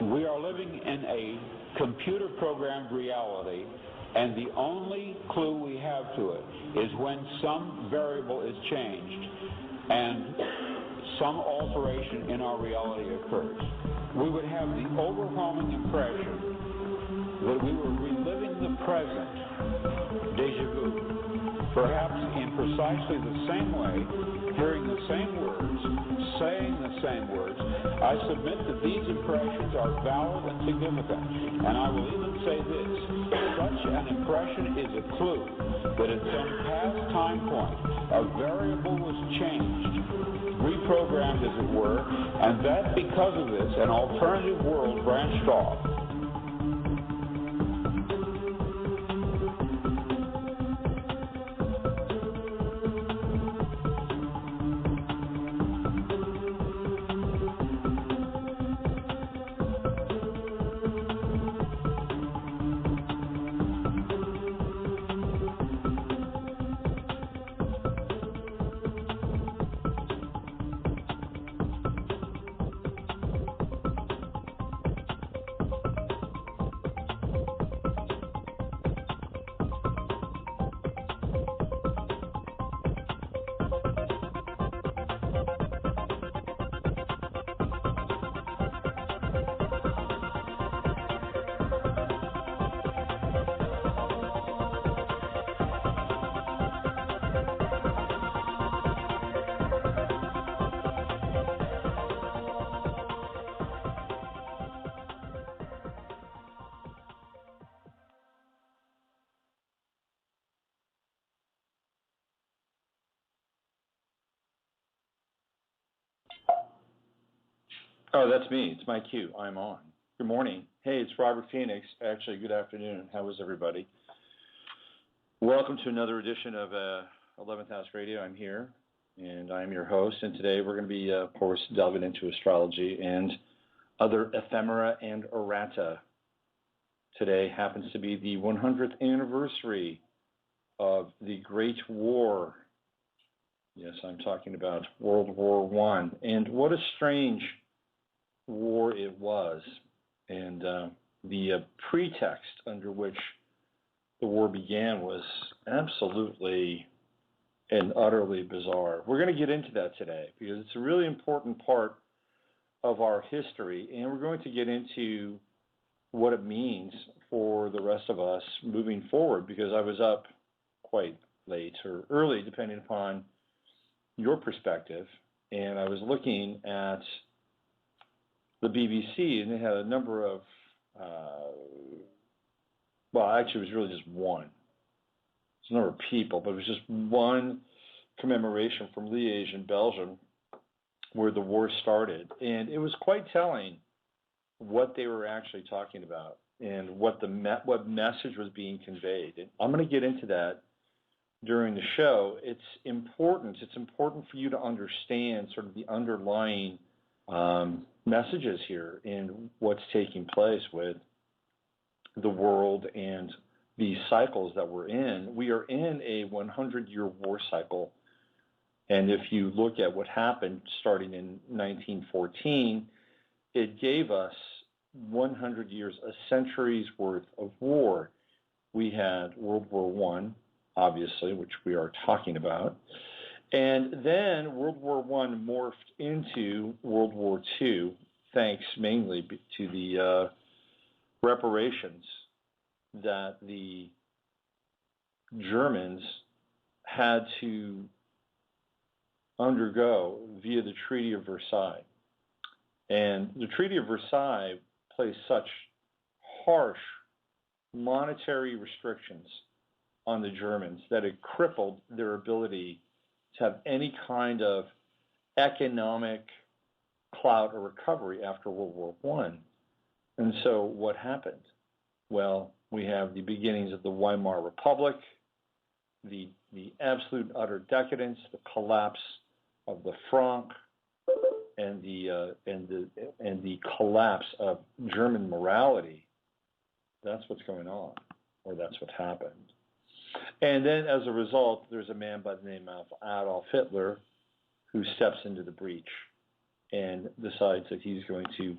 We are living in a computer-programmed reality, and the only clue we have to it is when some variable is changed and some alteration in our reality occurs. We would have the overwhelming impression that we were reliving the present, déjà vu, perhaps in precisely the same way, hearing the same words, saying the same words. I submit that these impressions are valid and significant, and I will even say this: such an impression is a clue that at some past time point, a variable was changed, reprogrammed as it were, and that because of this, an alternative world branched off. Oh, that's me. It's my cue. I'm on. Good morning. Hey, it's Robert Phoenix. Actually, good afternoon. How is everybody? Welcome to another edition of 11th House Radio. I'm here, and I'm your host. And today we're going to be, of course, delving into astrology and other ephemera and errata. Today happens to be the 100th anniversary of the Great War. Yes, I'm talking about World War I. And what a strange war it was, and the pretext under which the war began was absolutely and utterly bizarre. We're going to get into that today because it's a really important part of our history, and we're going to get into what it means for the rest of us moving forward, because I was up quite late or early, depending upon your perspective, and I was looking at the BBC, and they had a number of, well, actually it was really just one. It's a number of people, but it was just one commemoration from Liège in Belgium where the war started. And it was quite telling what they were actually talking about and what message was being conveyed. And I'm going to get into that during the show. It's important. It's important for you to understand sort of the underlying messages here in what's taking place with the world and these cycles that we're in. We are in a 100-year war cycle, and if you look at what happened starting in 1914, it gave us 100 years, a century's worth of war. We had World War I, obviously, which we are talking about. And then World War I morphed into World War II, thanks mainly to the reparations that the Germans had to undergo via the Treaty of Versailles. And the Treaty of Versailles placed such harsh monetary restrictions on the Germans that it crippled their ability to have any kind of economic clout or recovery after World War I. And so what happened? Well, we have the beginnings of the Weimar Republic, the absolute utter decadence, the collapse of the franc, and the collapse of German morality. That's what's going on, or that's what happened. And then as a result, there's a man by the name of Adolf Hitler who steps into the breach and decides that he's going to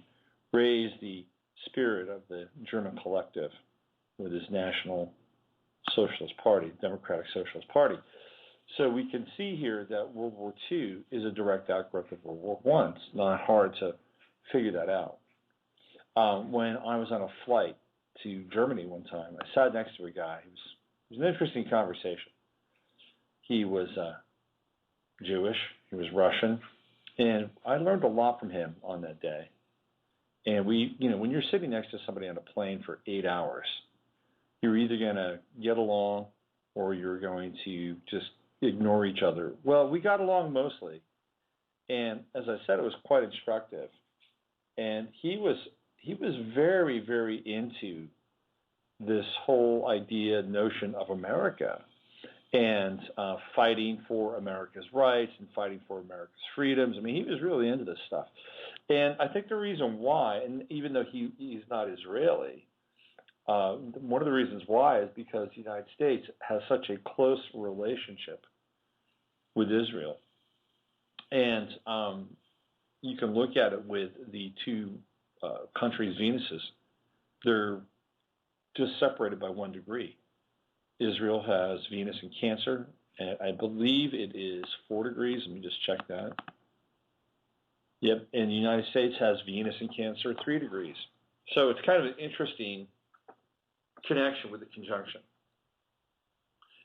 raised the spirit of the German collective with his National Socialist Party, Democratic Socialist Party. So we can see here that World War II is a direct outgrowth of World War I. It's not hard to figure that out. When I was on a flight to Germany one time, I sat next to a guy. It was an interesting conversation. He was Jewish, he was Russian, and I learned a lot from him on that day. And we, when you're sitting next to somebody on a plane for 8 hours, you're either going to get along or you're going to just ignore each other. Well, we got along mostly. And as I said, it was quite instructive. And he was very, very into this whole notion of America and fighting for America's rights and fighting for America's freedoms. I mean, he was really into this stuff. And I think the reason why, and even though he's not Israeli, one of the reasons why is because the United States has such a close relationship with Israel. And you can look at it with the two countries' Venuses. They're just separated by 1 degree. Israel has Venus in Cancer, and I believe it is 4 degrees. Let me just check that. Yep, and the United States has Venus in Cancer, 3 degrees. So it's kind of an interesting connection with the conjunction.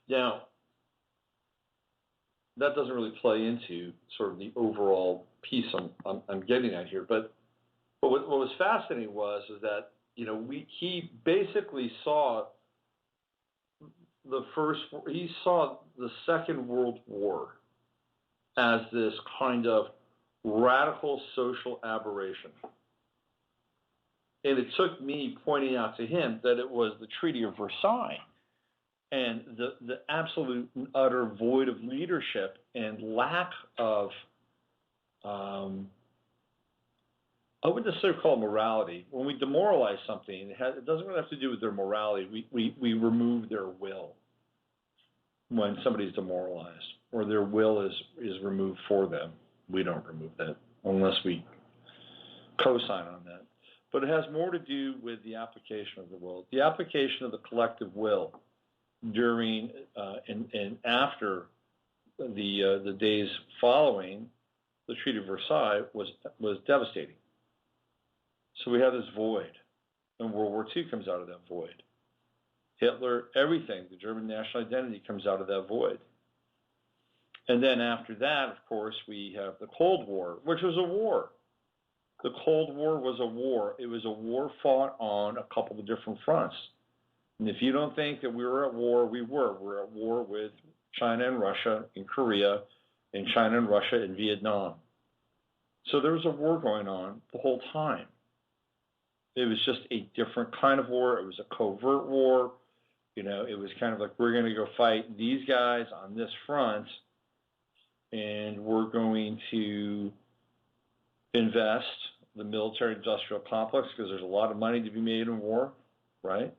Now, that doesn't really play into sort of the overall piece I'm getting at here, but what was fascinating is that he basically saw the Second World War as this kind of radical social aberration. And it took me pointing out to him that it was the Treaty of Versailles and the absolute and utter void of leadership and lack of, I wouldn't necessarily call it morality. When we demoralize something, it doesn't really have to do with their morality. We remove their will when somebody's demoralized, or their will is removed for them. We don't remove that unless we co-sign on that. But it has more to do with the application of the will. The application of the collective will during and after the days following the Treaty of Versailles was devastating. So we have this void, and World War II comes out of that void. Hitler, everything, the German national identity comes out of that void. And then after that, of course, we have the Cold War, which was a war. The Cold War was a war. It was a war fought on a couple of different fronts. And if you don't think that we were at war, we were. We're at war with China and Russia in Korea, and China and Russia in Vietnam. So there was a war going on the whole time. It was just a different kind of war. It was a covert war. It was kind of like, we're going to go fight these guys on this front, and we're going to invest the military-industrial complex because there's a lot of money to be made in war, right?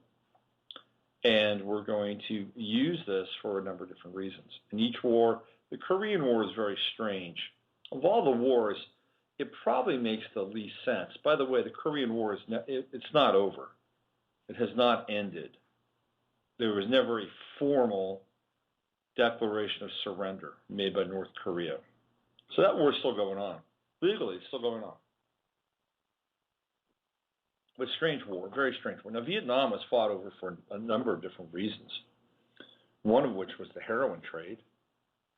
And we're going to use this for a number of different reasons. In each war, the Korean War is very strange. Of all the wars, it probably makes the least sense. By the way, the Korean War it's not over. It has not ended. There was never a formal declaration of surrender made by North Korea. So that war is still going on. Legally, it's still going on. But strange war, very strange war. Now, Vietnam was fought over for a number of different reasons, one of which was the heroin trade.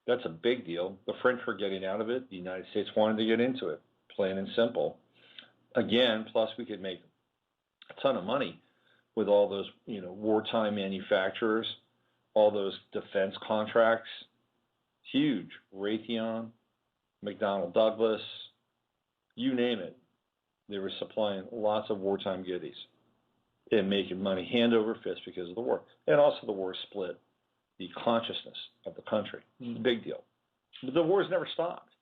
That's a big deal. The French were getting out of it. The United States wanted to get into it, plain and simple. Again, plus we could make a ton of money with all those, wartime manufacturers, all those defense contracts, huge. Raytheon, McDonnell Douglas, you name it. They were supplying lots of wartime goodies and making money hand over fist because of the war. And also the war split the consciousness of the country. It's a big deal. But the wars never stopped.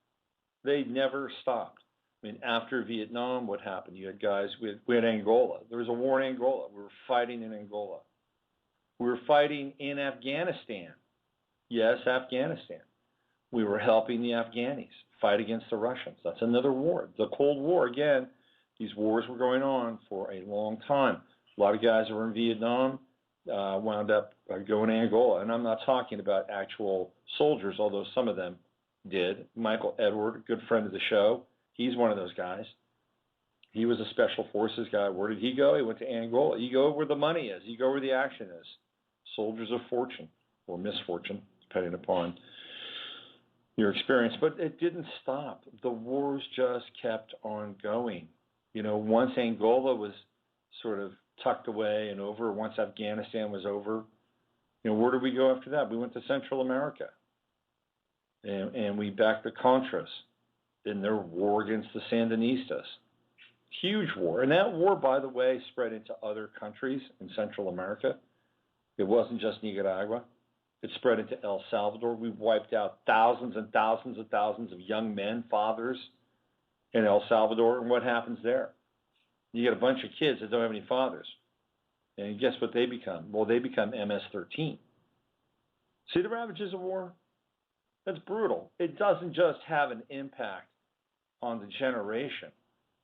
They never stopped. I mean, after Vietnam, what happened? You had guys, we had Angola. There was a war in Angola. We were fighting in Angola. We were fighting in Afghanistan. Yes, Afghanistan. We were helping the Afghanis fight against the Russians. That's another war. The Cold War, again, These wars were going on for a long time. A lot of guys that were in Vietnam wound up going to Angola. And I'm not talking about actual soldiers, although some of them did. Michael Edward, a good friend of the show, he's one of those guys. He was a special forces guy. Where did he go? He went to Angola. You go where the money is. You go where the action is. Soldiers of fortune or misfortune, depending upon your experience. But it didn't stop. The wars just kept on going. You know, once Angola was sort of tucked away and over, once Afghanistan was over, you know, where did we go after that? We went to Central America. And we backed the Contras in their war against the Sandinistas. Huge war. And that war, by the way, spread into other countries in Central America. It wasn't just Nicaragua. It spread into El Salvador. We wiped out thousands and thousands and thousands of young men, fathers, in El Salvador. And what happens there? You get a bunch of kids that don't have any fathers. And guess what they become? Well, they become MS-13. See the ravages of war? That's brutal. It doesn't just have an impact on the generation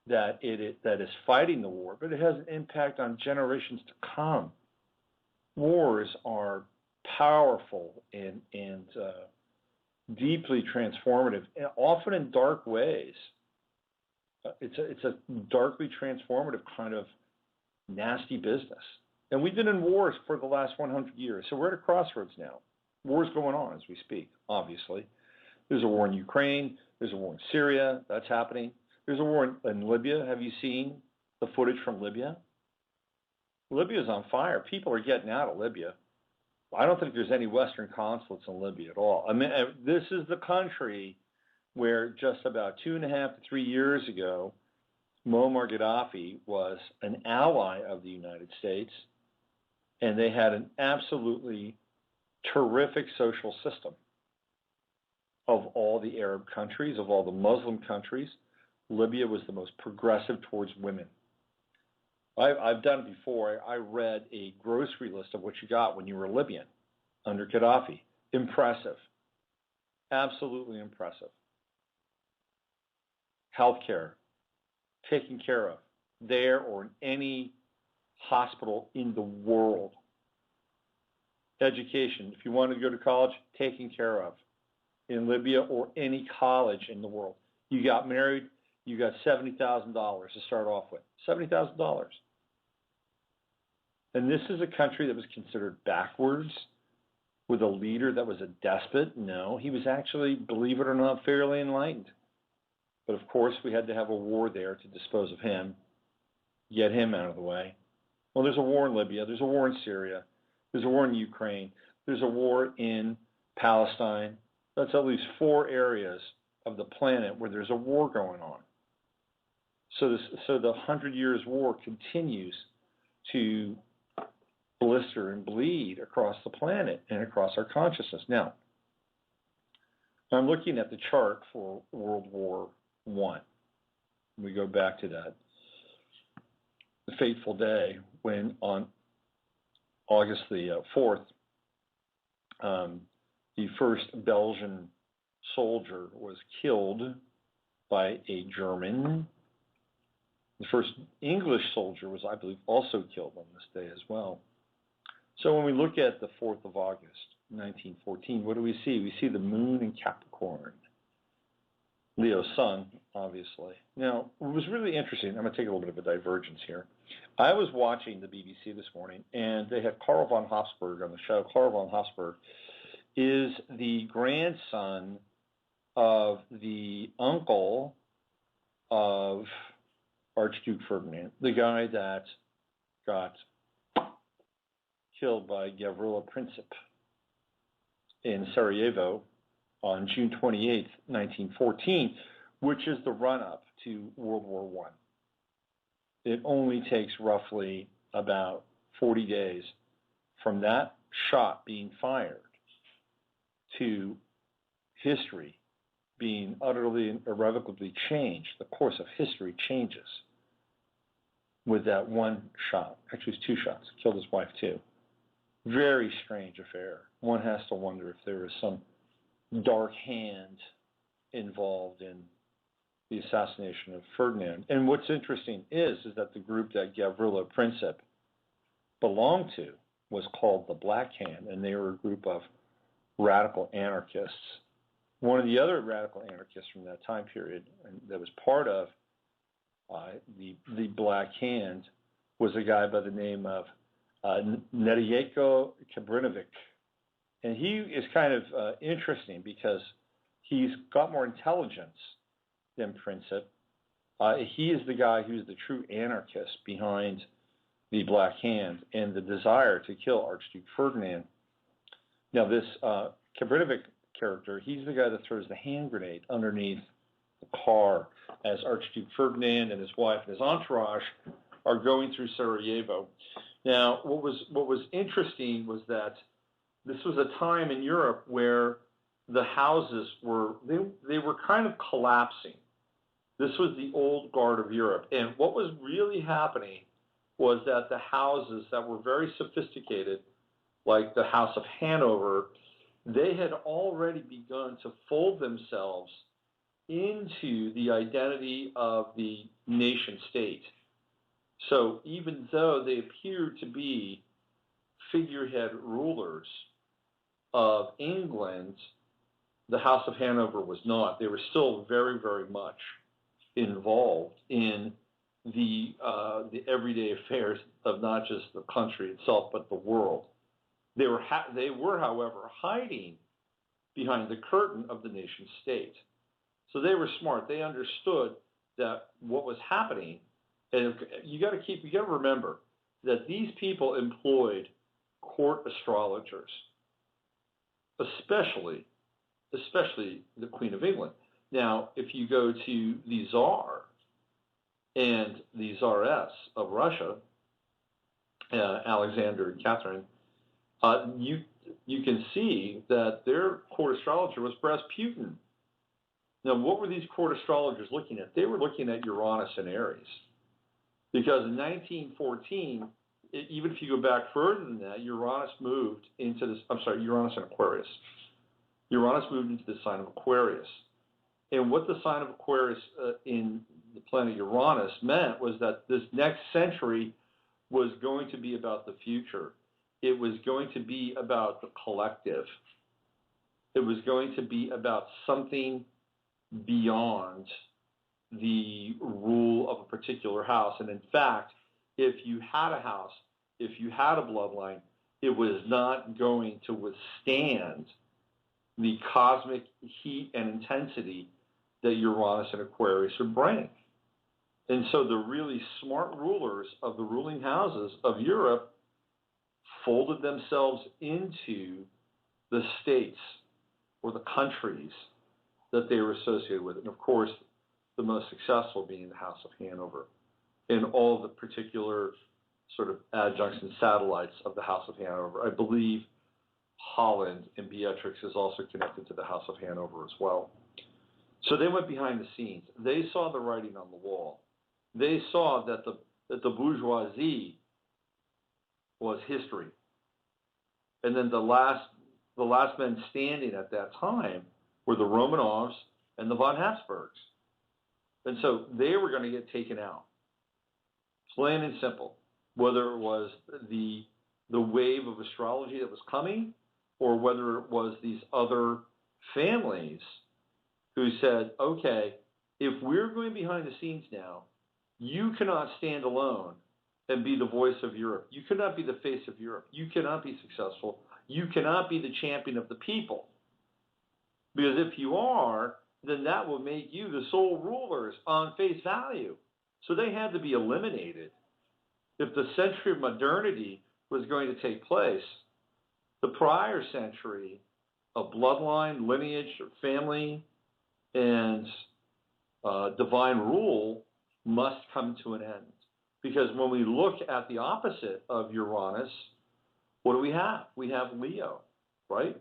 that is fighting the war, but it has an impact on generations to come. Wars are powerful and deeply transformative, and often in dark ways. It's a darkly transformative kind of nasty business. And we've been in wars for the last 100 years, so we're at a crossroads now. War's going on as we speak, obviously. There's a war in Ukraine. There's a war in Syria. That's happening. There's a war in Libya. Have you seen the footage from Libya? Libya's on fire. People are getting out of Libya. I don't think there's any Western consulates in Libya at all. I mean, this is the country where just about 2.5 to 3 years ago, Muammar Gaddafi was an ally of the United States, and they had an absolutely terrific social system. Of all the Arab countries, of all the Muslim countries, Libya was the most progressive towards women. I've done it before. I read a grocery list of what you got when you were Libyan under Gaddafi. Impressive. Absolutely impressive. Healthcare, taken care of there or in any hospital in the world. Education, if you wanted to go to college, taken care of in Libya or any college in the world. You got married, you got $70,000 to start off with. $70,000. And this is a country that was considered backwards with a leader that was a despot. No, he was actually, believe it or not, fairly enlightened. But of course, we had to have a war there to dispose of him, get him out of the way. Well, there's a war in Libya. There's a war in Syria. There's a war in Ukraine. There's a war in Palestine. That's at least 4 areas of the planet where there's a war going on. So the 100 Years' War continues to blister and bleed across the planet and across our consciousness. Now, I'm looking at the chart for World War I. We go back to that the fateful day when on August the 4th, the first Belgian soldier was killed by a German. The first English soldier was, I believe, also killed on this day as well. So when we look at the 4th of August, 1914, what do we see? We see the moon in Capricorn. Leo's sun, obviously. Now, it was really interesting. I'm going to take a little bit of a divergence here. I was watching the BBC this morning, and they had Karl von Habsburg on the show. Karl von Habsburg is the grandson of the uncle of Archduke Ferdinand, the guy that got killed by Gavrilo Princip in Sarajevo on June 28, 1914, which is the run-up to World War I. It only takes roughly about 40 days from that shot being fired to history being utterly and irrevocably changed. The course of history changes with that one shot. Actually, it was 2 shots. Killed his wife, too. Very strange affair. One has to wonder if there is some dark hand involved in the assassination of Ferdinand. And what's interesting is that the group that Gavrilo Princip belonged to was called the Black Hand, and they were a group of radical anarchists. One of the other radical anarchists from that time period that was part of the Black Hand was a guy by the name of Nedjelko Kabrinovic. And he is kind of interesting because he's got more intelligence than Princip. He is the guy who's the true anarchist behind the Black Hand and the desire to kill Archduke Ferdinand. Now, this Kabrinovic character, he's the guy that throws the hand grenade underneath the car as Archduke Ferdinand and his wife and his entourage are going through Sarajevo. Now, what was interesting was that this was a time in Europe where the houses were kind of collapsing. This was the old guard of Europe. And what was really happening was that the houses that were very sophisticated, like the House of Hanover, they had already begun to fold themselves into the identity of the nation state. So even though they appeared to be figurehead rulers of England, the House of Hanover was not. They were still very, very much involved in the everyday affairs of not just the country itself, but the world. They were, however, hiding behind the curtain of the nation state. So they were smart. They understood that what was happening, and you got to remember that these people employed court astrologers, especially the Queen of England. Now, if you go to the Tsar and the Tsaress of Russia, Alexander and Catherine, you can see that their court astrologer was Rasputin. Now, what were these court astrologers looking at? They were looking at Uranus and Aries. Because in 1914, even if you go back further than that, Uranus and Aquarius. Uranus moved into the sign of Aquarius. And what the sign of Aquarius in the planet Uranus meant was that this next century was going to be about the future. It was going to be about the collective. It was going to be about something beyond the rule of a particular house. And in fact, if you had a house, if you had a bloodline, it was not going to withstand the cosmic heat and intensity that Uranus and Aquarius would bring. And so the really smart rulers of the ruling houses of Europe folded themselves into the states or the countries that they were associated with. And of course, the most successful being the House of Hanover and all the particular sort of adjuncts and satellites of the House of Hanover. I believe Holland and Beatrix is also connected to the House of Hanover as well. So they went behind the scenes. They saw the writing on the wall. They saw that the bourgeoisie was history. And then the last men standing at that time were the Romanovs and the von Habsburgs. And so they were going to get taken out. Plain and simple. Whether it was the wave of astrology that was coming, or whether it was these other families who said, okay, if we're going behind the scenes now, you cannot stand alone and be the voice of Europe. You cannot be the face of Europe. You cannot be successful. You cannot be the champion of the people. Because if you are, then that will make you the sole rulers on face value. So they had to be eliminated. If the century of modernity was going to take place, the prior century of bloodline, lineage, family, and divine rule must come to an end. Because when we look at the opposite of Uranus, what do we have? We have Leo, right?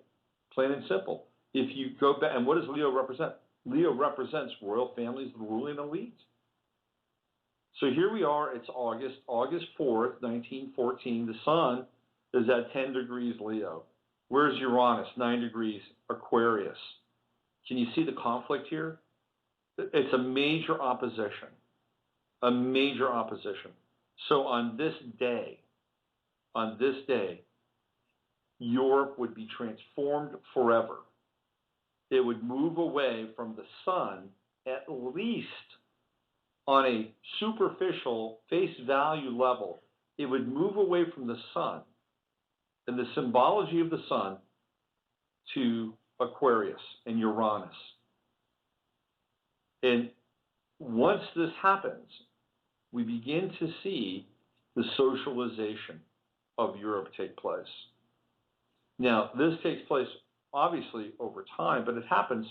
Plain and simple. If you go back, and what does Leo represent? Leo represents royal families, the ruling elite. So here we are, it's August 4th, 1914. The sun is at 10 degrees Leo. Where's Uranus? 9 degrees Aquarius. Can you see the conflict here? It's a major opposition. A major opposition. So on this day, Europe would be transformed forever. It would move away from the sun, at least on a superficial face value level. It would move away from the sun and the symbology of the sun to Aquarius and Uranus. And once this happens, we begin to see the socialization of Europe take place. Now, this takes place obviously over time, but it happens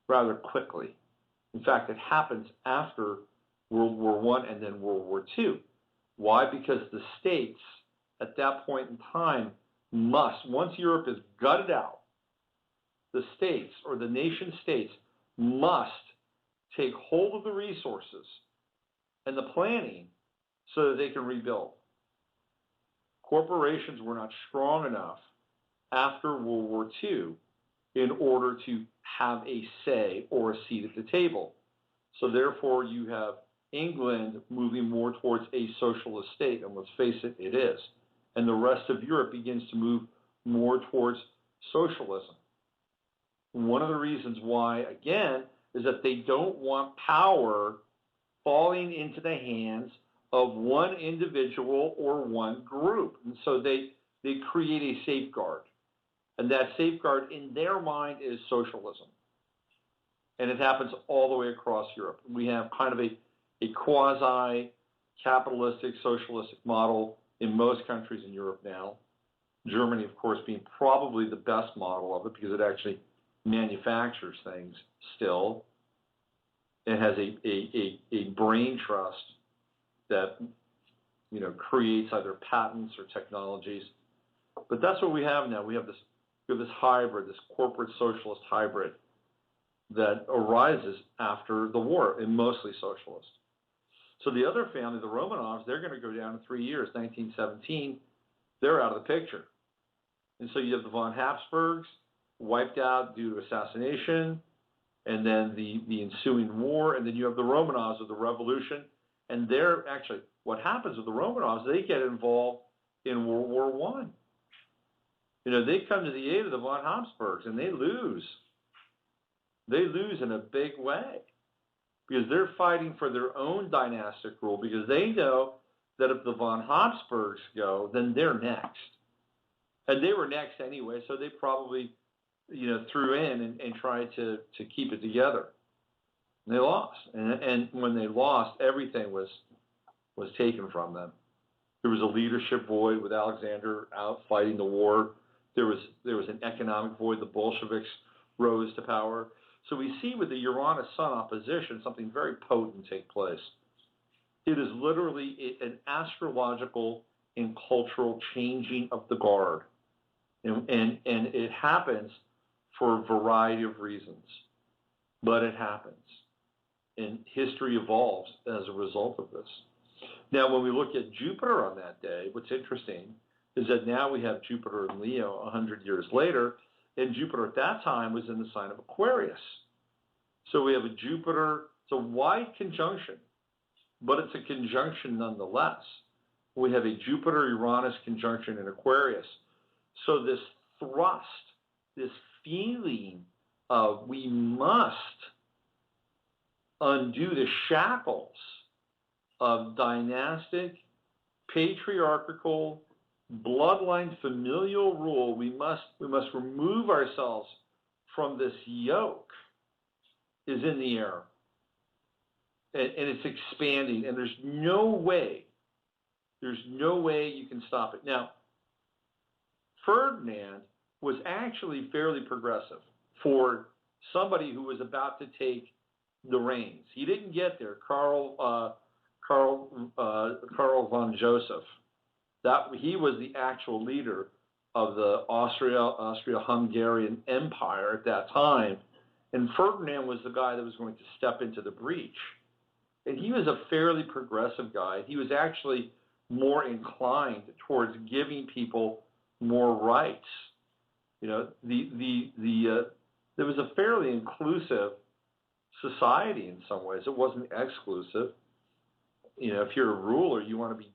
rather quickly. In fact, it happens after World War I and then World War II. Why? Because the states at that point in time must, once Europe is gutted out, the states or the nation states must take hold of the resources and the planning so that they can rebuild. Corporations were not strong enough after World War II in order to have a say or a seat at the table. So therefore, you have England moving more towards a socialist state, and let's face it, it is. And the rest of Europe begins to move more towards socialism. One of the reasons why, again, is that they don't want power falling into the hands of one individual or one group. And so they create a safeguard. And that safeguard in their mind is socialism. And it happens all the way across Europe. We have kind of a quasi-capitalistic, socialistic model in most countries in Europe now. Germany, of course, being probably the best model of it because it actually manufactures things still. It has a brain trust that, creates either patents or technologies. But that's what we have now. We have this hybrid, this corporate socialist hybrid that arises after the war, and mostly socialist. So the other family, the Romanovs, they're going to go down in 3 years. 1917, they're out of the picture. And so you have the von Habsburgs wiped out due to assassination, and then the ensuing war, and then you have the Romanovs of the revolution. And they're actually, what happens with the Romanovs, they get involved in World War I. They come to the aid of the von Habsburgs, and they lose. They lose in a big way because they're fighting for their own dynastic rule because they know that if the von Habsburgs go, then they're next. And they were next anyway, so they probably, threw in and tried to keep it together. And they lost. And when they lost, everything was taken from them. There was a leadership void with Alexander out fighting the war. There was an economic void. The Bolsheviks rose to power. So we see with the Uranus-Sun opposition something very potent take place. It is literally an astrological and cultural changing of the guard. And it happens for a variety of reasons. But it happens. And history evolves as a result of this. Now, when we look at Jupiter on that day, what's interesting is that now we have Jupiter in Leo 100 years later, and Jupiter at that time was in the sign of Aquarius. So we have a Jupiter, it's a wide conjunction, but it's a conjunction nonetheless. We have a Jupiter-Uranus conjunction in Aquarius. So this thrust, this feeling of we must undo the shackles of dynastic, patriarchal, bloodline familial rule. We must remove ourselves from this yoke is in the air. And it's expanding, and there's no way you can stop it. Now, Ferdinand was actually fairly progressive for somebody who was about to take the reins. He didn't get there. Karl von Joseph. He was the actual leader of the Austria-Hungarian Empire at that time, and Ferdinand was the guy that was going to step into the breach. And he was a fairly progressive guy. He was actually more inclined towards giving people more rights. There was a fairly inclusive society in some ways. It wasn't exclusive. If you're a ruler, you want to be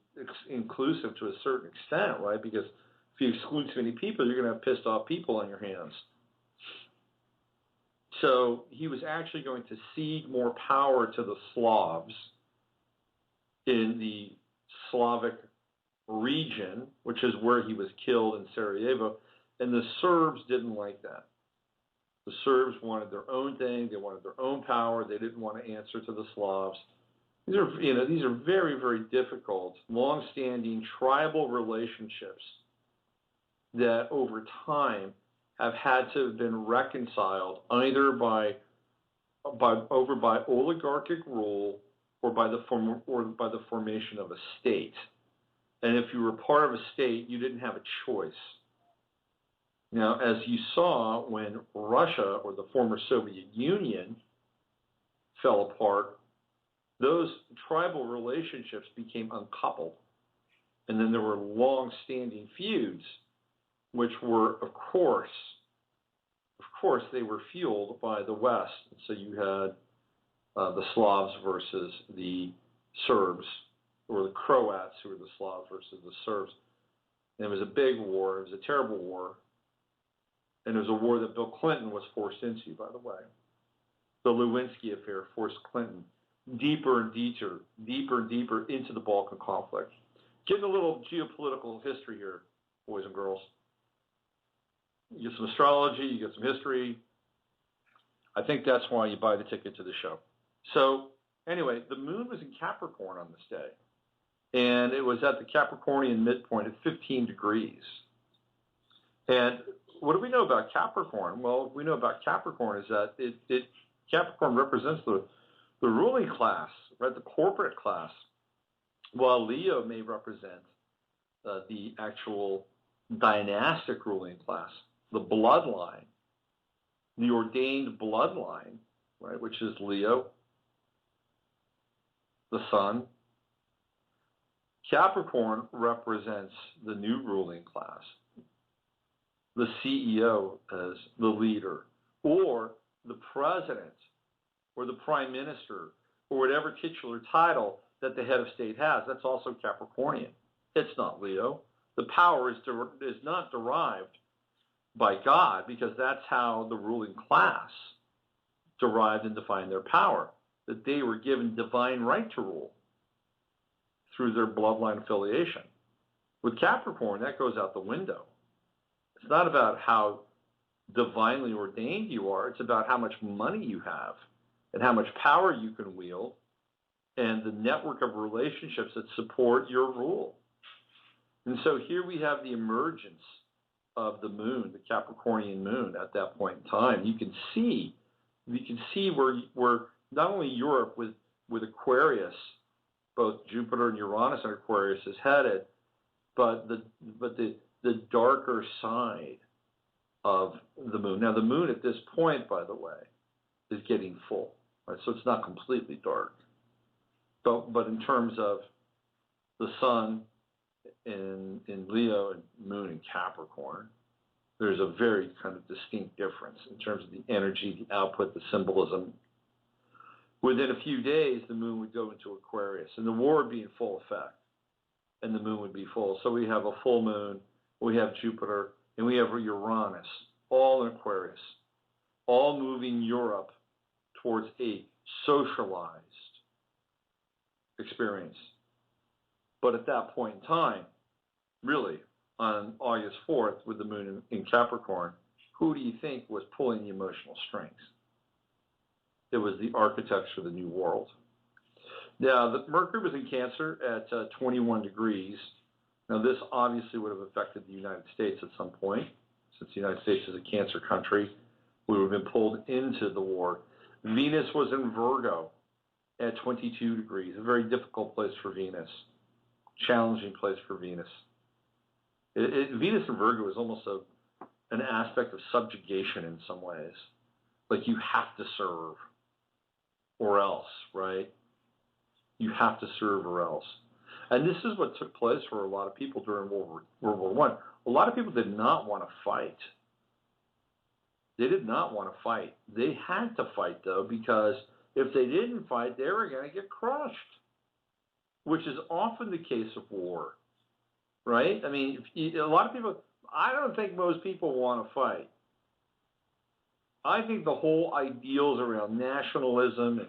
inclusive to a certain extent, right? Because if you exclude too many people, you're going to have pissed off people on your hands. So he was actually going to cede more power to the Slavs in the Slavic region, which is where he was killed in Sarajevo, and the Serbs didn't like that. The Serbs wanted their own thing. They wanted their own power. They didn't want to answer to the Slavs. These are very, very difficult, long-standing tribal relationships that over time have had to have been reconciled either by oligarchic rule or by the formation of a state. And if you were part of a state, you didn't have a choice. Now, as you saw when Russia or the former Soviet Union fell apart, those tribal relationships became uncoupled. And then there were long-standing feuds, which were, of course, they were fueled by the West. And so you had the Slavs versus the Serbs, or the Croats who were the Slavs versus the Serbs. And it was a big war. It was a terrible war. And it was a war that Bill Clinton was forced into, by the way. The Lewinsky affair forced Clinton deeper and deeper into the Balkan conflict. Getting a little geopolitical history here, boys and girls. You get some astrology, you get some history. I think that's why you buy the ticket to the show. So anyway, the moon was in Capricorn on this day. And it was at the Capricornian midpoint at 15 degrees. And what do we know about Capricorn? Well, what we know about Capricorn is that Capricorn represents the ruling class, right? The corporate class, while Leo may represent the actual dynastic ruling class, the bloodline, the ordained bloodline, right, which is Leo, the sun. Capricorn represents the new ruling class, the CEO as the leader, or the president, or the prime minister, or whatever titular title that the head of state has. That's also Capricornian. It's not Leo. The power is not derived by God, because that's how the ruling class derived and defined their power, that they were given divine right to rule through their bloodline affiliation. With Capricorn, that goes out the window. It's not about how divinely ordained you are. It's about how much money you have and how much power you can wield and the network of relationships that support your rule. And so here we have the emergence of the moon, the Capricornian moon at that point in time. You can see where not only Europe with Aquarius, both Jupiter and Uranus in Aquarius is headed, but the darker side of the moon. Now, the moon at this point, by the way, is getting full, right? So it's not completely dark. But in terms of the sun in Leo and moon in Capricorn, there's a very kind of distinct difference in terms of the energy, the output, the symbolism. Within a few days, the moon would go into Aquarius, and the war would be in full effect, and the moon would be full. So we have a full moon, we have Jupiter, and we have Uranus, all in Aquarius, all moving Europe towards a socialized experience. But at that point in time, really, on August 4th, with the moon in Capricorn, who do you think was pulling the emotional strings? It was the architects for the new world. Now, the Mercury was in Cancer at 21 degrees. Now, this obviously would have affected the United States at some point. Since the United States is a Cancer country, we would have been pulled into the war. Venus was in Virgo at 22 degrees, a very difficult place for Venus, challenging place for Venus. Venus in Virgo is almost an aspect of subjugation in some ways. Like you have to serve or else, right? You have to serve or else. And this is what took place for a lot of people during World War I. A lot of people did not want to fight. They did not want to fight. They had to fight, though, because if they didn't fight, they were going to get crushed, which is often the case of war, right? I mean, a lot of people, I don't think most people want to fight. I think the whole ideals around nationalism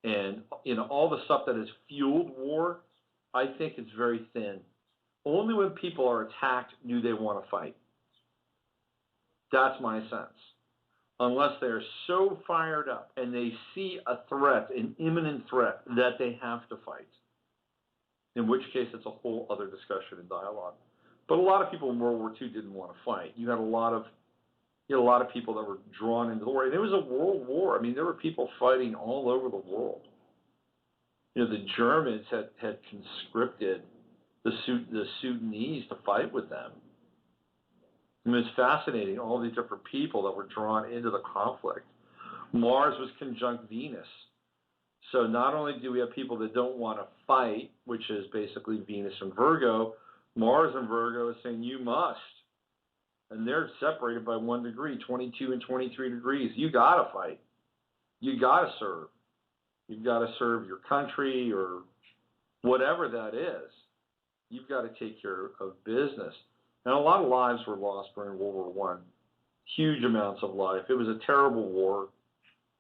and all the stuff that has fueled war, I think it's very thin. Only when people are attacked do they want to fight. That's my sense. Unless they're so fired up and they see a threat, an imminent threat, that they have to fight. In which case, it's a whole other discussion and dialogue. But a lot of people in World War II didn't want to fight. You had a lot of people that were drawn into the war. And it was a world war. I mean, there were people fighting all over the world. The Germans had conscripted the Sudanese to fight with them. I mean, it's fascinating, all these different people that were drawn into the conflict. Mars was conjunct Venus. So not only do we have people that don't want to fight, which is basically Venus and Virgo, Mars and Virgo is saying you must. And they're separated by 1 degree, 22 and 23 degrees. You got to fight. You got to serve. You've got to serve your country or whatever that is. You've got to take care of business. And a lot of lives were lost during World War I. Huge amounts of life. It was a terrible war.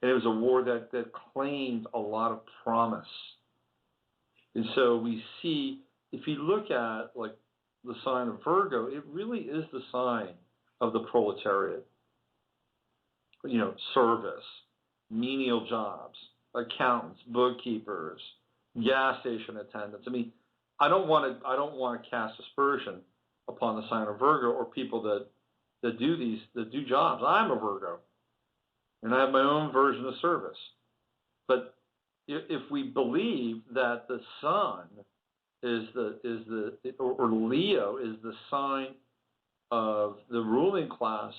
And it was a war that claimed a lot of promise. And so we see, if you look at like the sign of Virgo, it really is the sign of the proletariat. Service, menial jobs, accountants, bookkeepers, gas station attendants. I mean, I don't want to cast aspersion upon the sign of Virgo or people that do jobs. I'm a Virgo, and I have my own version of service. But if we believe that the sun or Leo is the sign of the ruling class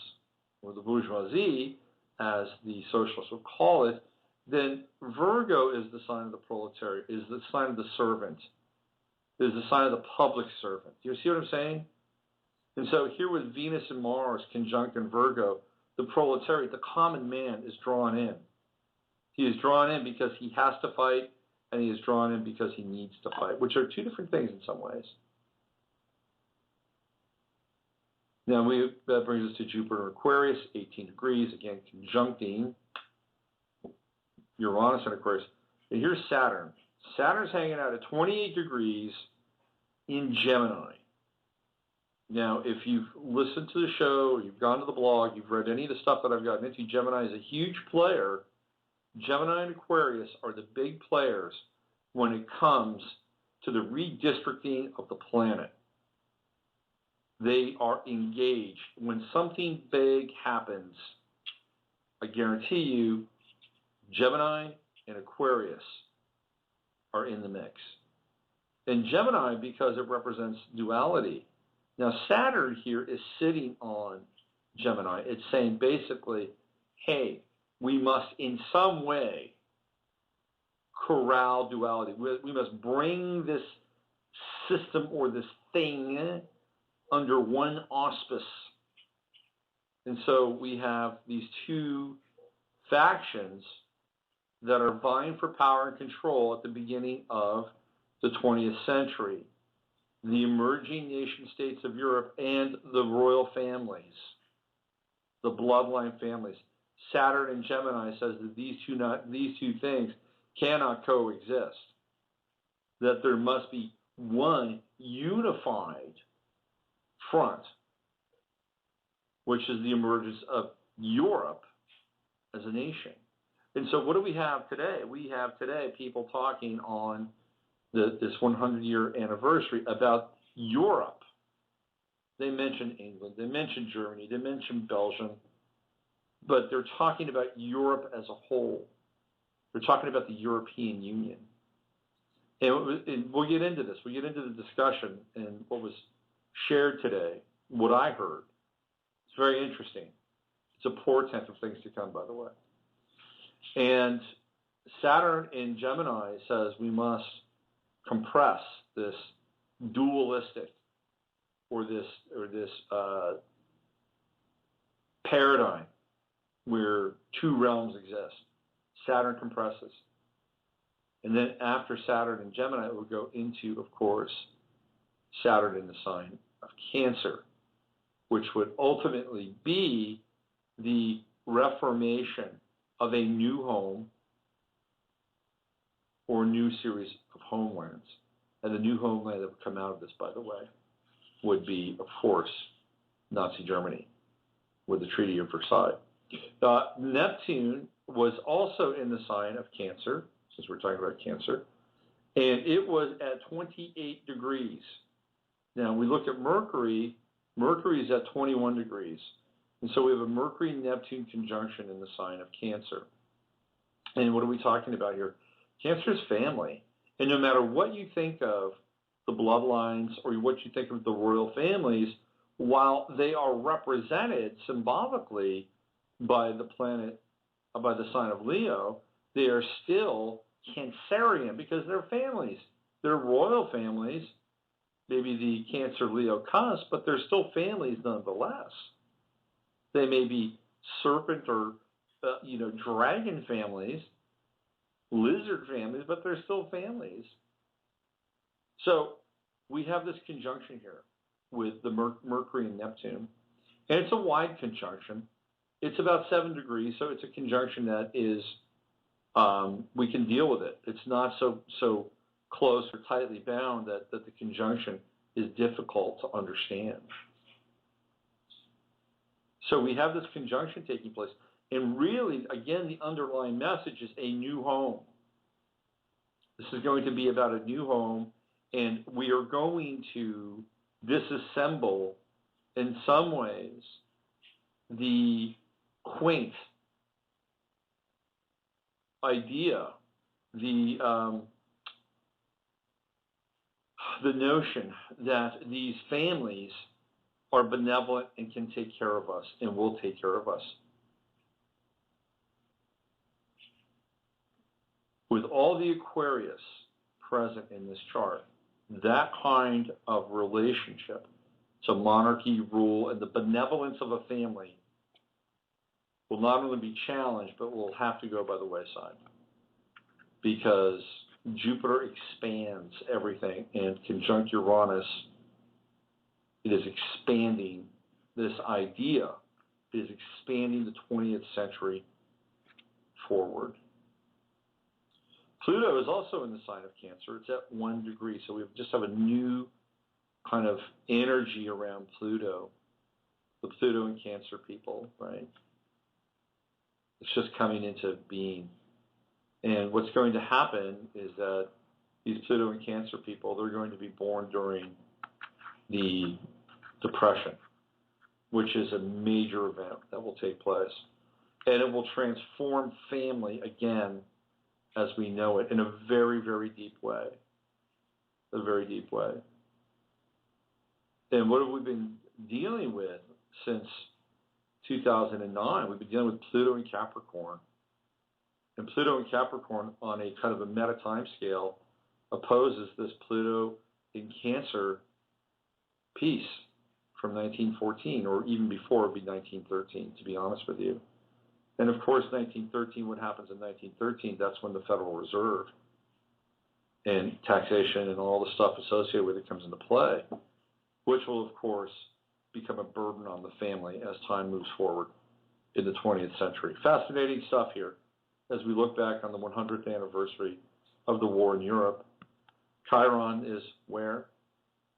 or the bourgeoisie, as the socialists would call it, then Virgo is the sign of the proletariat, is the sign of the servant, is the sign of the public servant. Do you see what I'm saying? And so here with Venus and Mars conjunct in Virgo, the proletariat, the common man, is drawn in. He is drawn in because he has to fight, and he is drawn in because he needs to fight, which are two different things in some ways. Now, that brings us to Jupiter Aquarius, 18 degrees, again, conjuncting Uranus and Aquarius. And here's Saturn. Saturn's hanging out at 28 degrees in Gemini. Now, if you've listened to the show, you've gone to the blog, you've read any of the stuff that I've gotten into, Gemini is a huge player. Gemini and Aquarius are the big players when it comes to the redistricting of the planet. They are engaged. When something big happens, I guarantee you, Gemini and Aquarius are in the mix. And Gemini, because it represents duality. Now, Saturn here is sitting on Gemini. It's saying basically, hey, we must in some way corral duality. We must bring this system or this thing under one auspice. And so we have these two factions that are vying for power and control at the beginning of the 20th century. The emerging nation states of Europe and the royal families, the bloodline families. Saturn and Gemini says that these two things cannot coexist, that there must be one unified front, which is the emergence of Europe as a nation. And so what do we have today? We have today people talking on this 100-year anniversary about Europe. They mention England, they mention Germany, they mention Belgium, but they're talking about Europe as a whole. They're talking about the European Union. And we'll get into this. We'll get into the discussion and what was shared today, what I heard. It's very interesting. It's a portent of things to come, by the way. And Saturn in Gemini says we must compress this dualistic or this paradigm where two realms exist. Saturn compresses. And then after Saturn in Gemini, it would go into, of course, Saturn in the sign of Cancer, which would ultimately be the reformation of a new home or a new series of homelands. And the new homeland that would come out of this, by the way, would be, of course, Nazi Germany with the Treaty of Versailles. Neptune was also in the sign of Cancer, since we're talking about Cancer, and it was at 28 degrees. Now, we look at Mercury. Mercury is at 21 degrees. And so we have a Mercury-Neptune conjunction in the sign of Cancer. And what are we talking about here? Cancer is family. And no matter what you think of the bloodlines or what you think of the royal families, while they are represented symbolically by the planet, by the sign of Leo, they are still Cancerian because they're families. They're royal families, maybe the Cancer-Leo cusp, but they're still families nonetheless. They may be serpent or dragon families, lizard families, but they're still families. So we have this conjunction here with the Mercury and Neptune, and it's a wide conjunction. It's about 7 degrees, so it's a conjunction that is we can deal with it. It's not so close or tightly bound that the conjunction is difficult to understand. So we have this conjunction taking place. And really, again, the underlying message is a new home. This is going to be about a new home, and we are going to disassemble, in some ways, the quaint idea, the notion that these families are benevolent and can take care of us and will take care of us. With all the Aquarius present in this chart, that kind of relationship to monarchy, rule, and the benevolence of a family will not only be challenged, but will have to go by the wayside. Because Jupiter expands everything, and conjunct Uranus, it is expanding this idea. It is expanding the 20th century forward. Pluto is also in the sign of Cancer. It's at 1 degree, so we just have a new kind of energy around Pluto, the Pluto and Cancer people, right? It's just coming into being. And what's going to happen is that these Pluto and Cancer people, they're going to be born during the Depression, which is a major event that will take place. And it will transform family again as we know it in a very, very deep way. A very deep way. And what have we been dealing with since 2009? We've been dealing with Pluto and Capricorn. And Pluto and Capricorn on a kind of a meta time scale opposes this Pluto in Cancer piece from 1914, or even before, it would be 1913, to be honest with you. And of course, 1913, what happens in 1913, that's when the Federal Reserve and taxation and all the stuff associated with it comes into play, which will, of course, become a burden on the family as time moves forward in the 20th century. Fascinating stuff here as we look back on the 100th anniversary of the war in Europe. Chiron is where?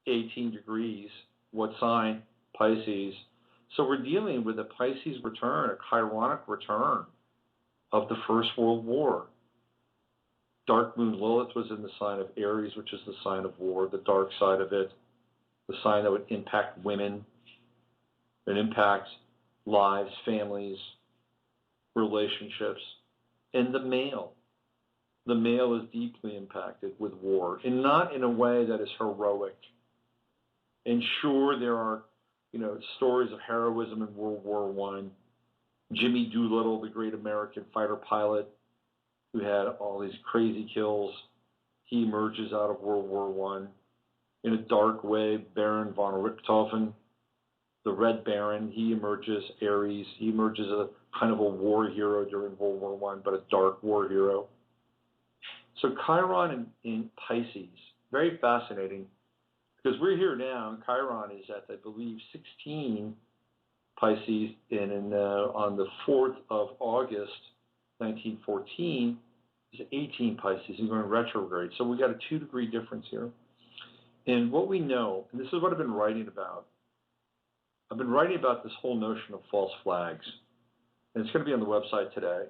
18 degrees. What sign? Pisces. So we're dealing with a Pisces return, a Chironic return of the First World War. Dark Moon Lilith was in the sign of Aries, which is the sign of war, the dark side of it, the sign that would impact women, it impacts lives, families, relationships, and the male. The male is deeply impacted with war, and not in a way that is heroic. And sure, there are, stories of heroism in World War I. Jimmy Doolittle, the great American fighter pilot who had all these crazy kills, he emerges out of World War I. In a dark way, Baron von Richthofen, the Red Baron. He emerges, Aries. He emerges as a kind of a war hero during World War I, but a dark war hero. So Chiron in Pisces, very fascinating, because we're here now, and Chiron is at, I believe, 16 Pisces, and on the 4th of August, 1914, is 18 Pisces. He's going retrograde. So we got a 2-degree difference here. And what we know, and this is what I've been writing about, I've been writing about this whole notion of false flags. And it's going to be on the website today.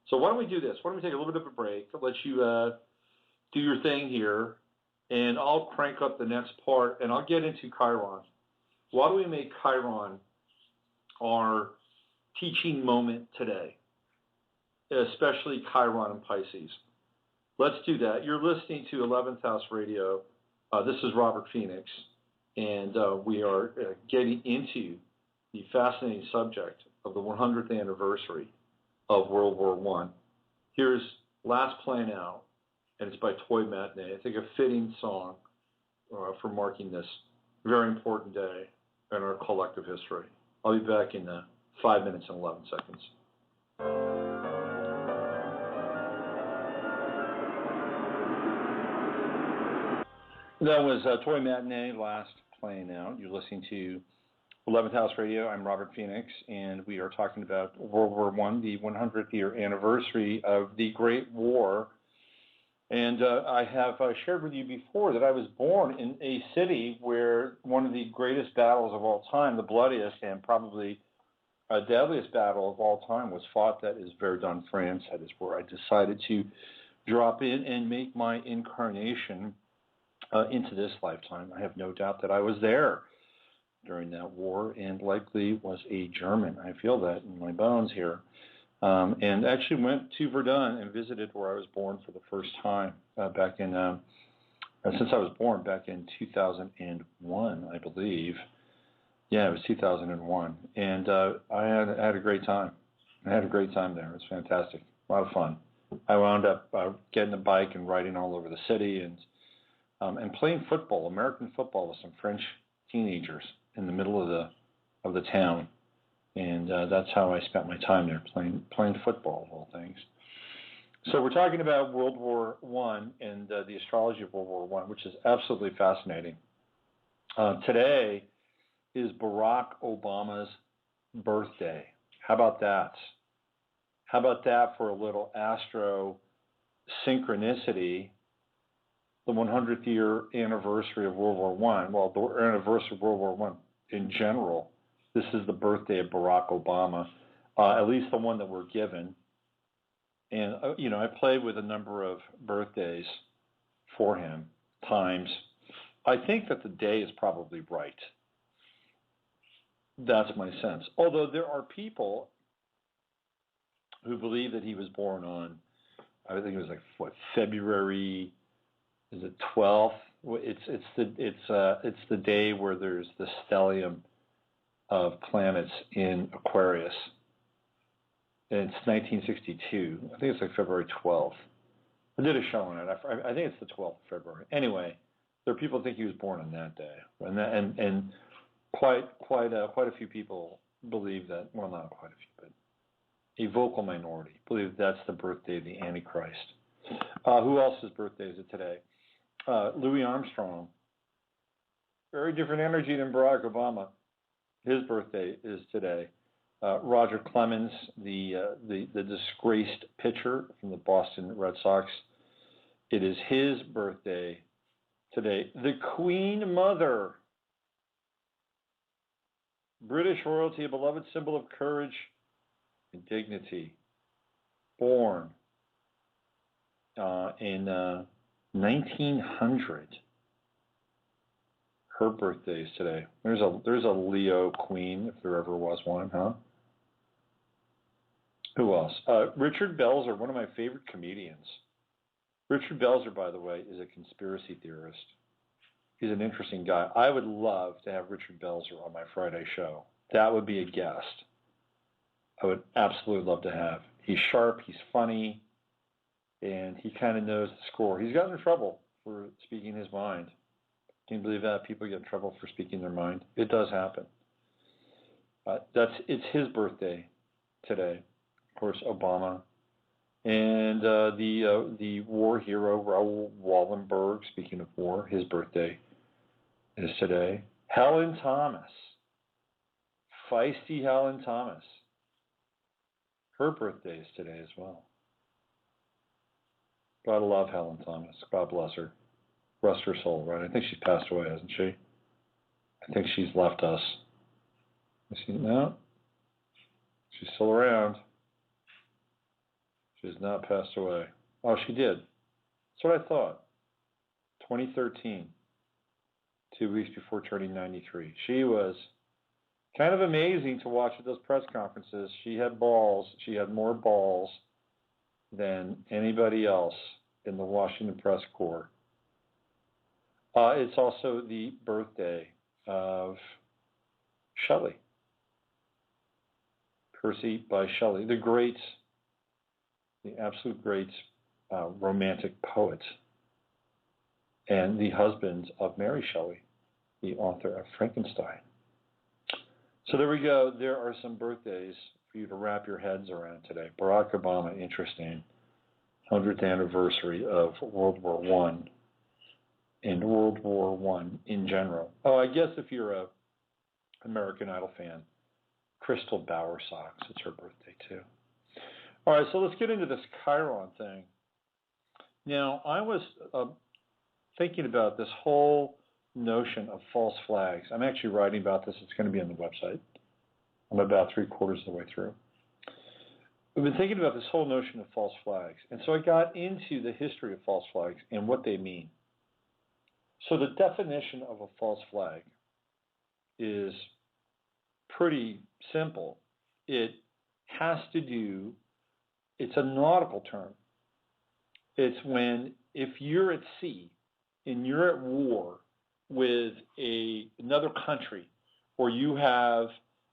So why don't we do this? Why don't we take a little bit of a break? I'll let you do your thing here, and I'll crank up the next part, and I'll get into Chiron. Why do we make Chiron our teaching moment today, especially Chiron and Pisces? Let's do that. You're listening to 11th House Radio. This is Robert Phoenix, and we are getting into the fascinating subject of the 100th anniversary of World War I. Here's Last Plan Out, and it's by Toy Matinee. I think a fitting song for marking this very important day in our collective history. I'll be back in 5 minutes and 11 seconds. That was Toy Matinee, Last Plan Out. You're listening to 11th House Radio. I'm Robert Phoenix, and we are talking about World War I, the 100th year anniversary of the Great War. And I have shared with you before that I was born in a city where one of the greatest battles of all time, the bloodiest and probably deadliest battle of all time, was fought. That is Verdun, France. That is where I decided to drop in and make my incarnation into this lifetime. I have no doubt that I was there during that war and likely was a German. I feel that in my bones here. And actually went to Verdun and visited where I was born for the first time back in, since I was born back in 2001, I believe. Yeah, it was 2001. And I had a great time. I had a great time there. It was fantastic. A lot of fun. I wound up getting a bike and riding all over the city and playing football, American football, with some French teenagers in the middle of the town. And that's how I spent my time there, playing football, of all things. So we're talking about World War I and the astrology of World War I, which is absolutely fascinating. Today is Barack Obama's birthday. How about that? How about that for a little astro synchronicity? The 100th year anniversary of World War I, well, the anniversary of World War I in general. This is the birthday of Barack Obama, at least the one that we're given. And, I played with a number of birthdays for him, times. I think that the day is probably right. That's my sense. Although there are people who believe that he was born on, I think it was February, is it 12th? It's the day where there's the stellium of planets in Aquarius. And it's 1962. I think it's February 12th. I did a show on it. I think it's the 12th of February. Anyway, there are people who think he was born on that day, and quite a few people believe that. Well, not quite a few, but a vocal minority believe that's the birthday of the Antichrist. Who else's birthday is it today? Louis Armstrong. Very different energy than Barack Obama. His birthday is today. Roger Clemens, the disgraced pitcher from the Boston Red Sox, it is his birthday today. The Queen Mother, British royalty, a beloved symbol of courage and dignity, born in 1900. Her birthday is today. There's a Leo queen, if there ever was one, huh? Who else? Richard Belzer, one of my favorite comedians. Richard Belzer, by the way, is a conspiracy theorist. He's an interesting guy. I would love to have Richard Belzer on my Friday show. That would be a guest I would absolutely love to have. He's sharp, he's funny, and he kind of knows the score. He's gotten in trouble for speaking his mind. Can you believe that? People get in trouble for speaking their mind. It does happen. It's his birthday today. Of course, Obama. And the war hero, Raoul Wallenberg, speaking of war, his birthday is today. Helen Thomas, feisty Helen Thomas. Her birthday is today as well. Gotta love Helen Thomas. God bless her. Rest her soul, right? I think she's passed away, hasn't she? I think she's left us. No, she's still around. She has not passed away. Oh, she did. That's what I thought. 2013, 2 weeks before turning 93. She was kind of amazing to watch at those press conferences. She had balls. She had more balls than anybody else in the Washington press corps. It's also the birthday of Shelley. Percy by Shelley, the absolute great romantic poet, and the husband of Mary Shelley, the author of Frankenstein. So there we go. There are some birthdays for you to wrap your heads around today. Barack Obama, interesting. 100th anniversary of World War I and World War I in general. Oh, I guess if you're a American Idol fan, Crystal Bowersox, it's her birthday too. All right, so let's get into this Chiron thing. Now, I was thinking about this whole notion of false flags. I'm actually writing about this. It's going to be on the website. I'm about 3/4 of the way through. I've been thinking about this whole notion of false flags. And so I got into the history of false flags and what they mean. So the definition of a false flag is pretty simple. It has to do, it's a nautical term. It's when, if you're at sea and you're at war with another country, or you have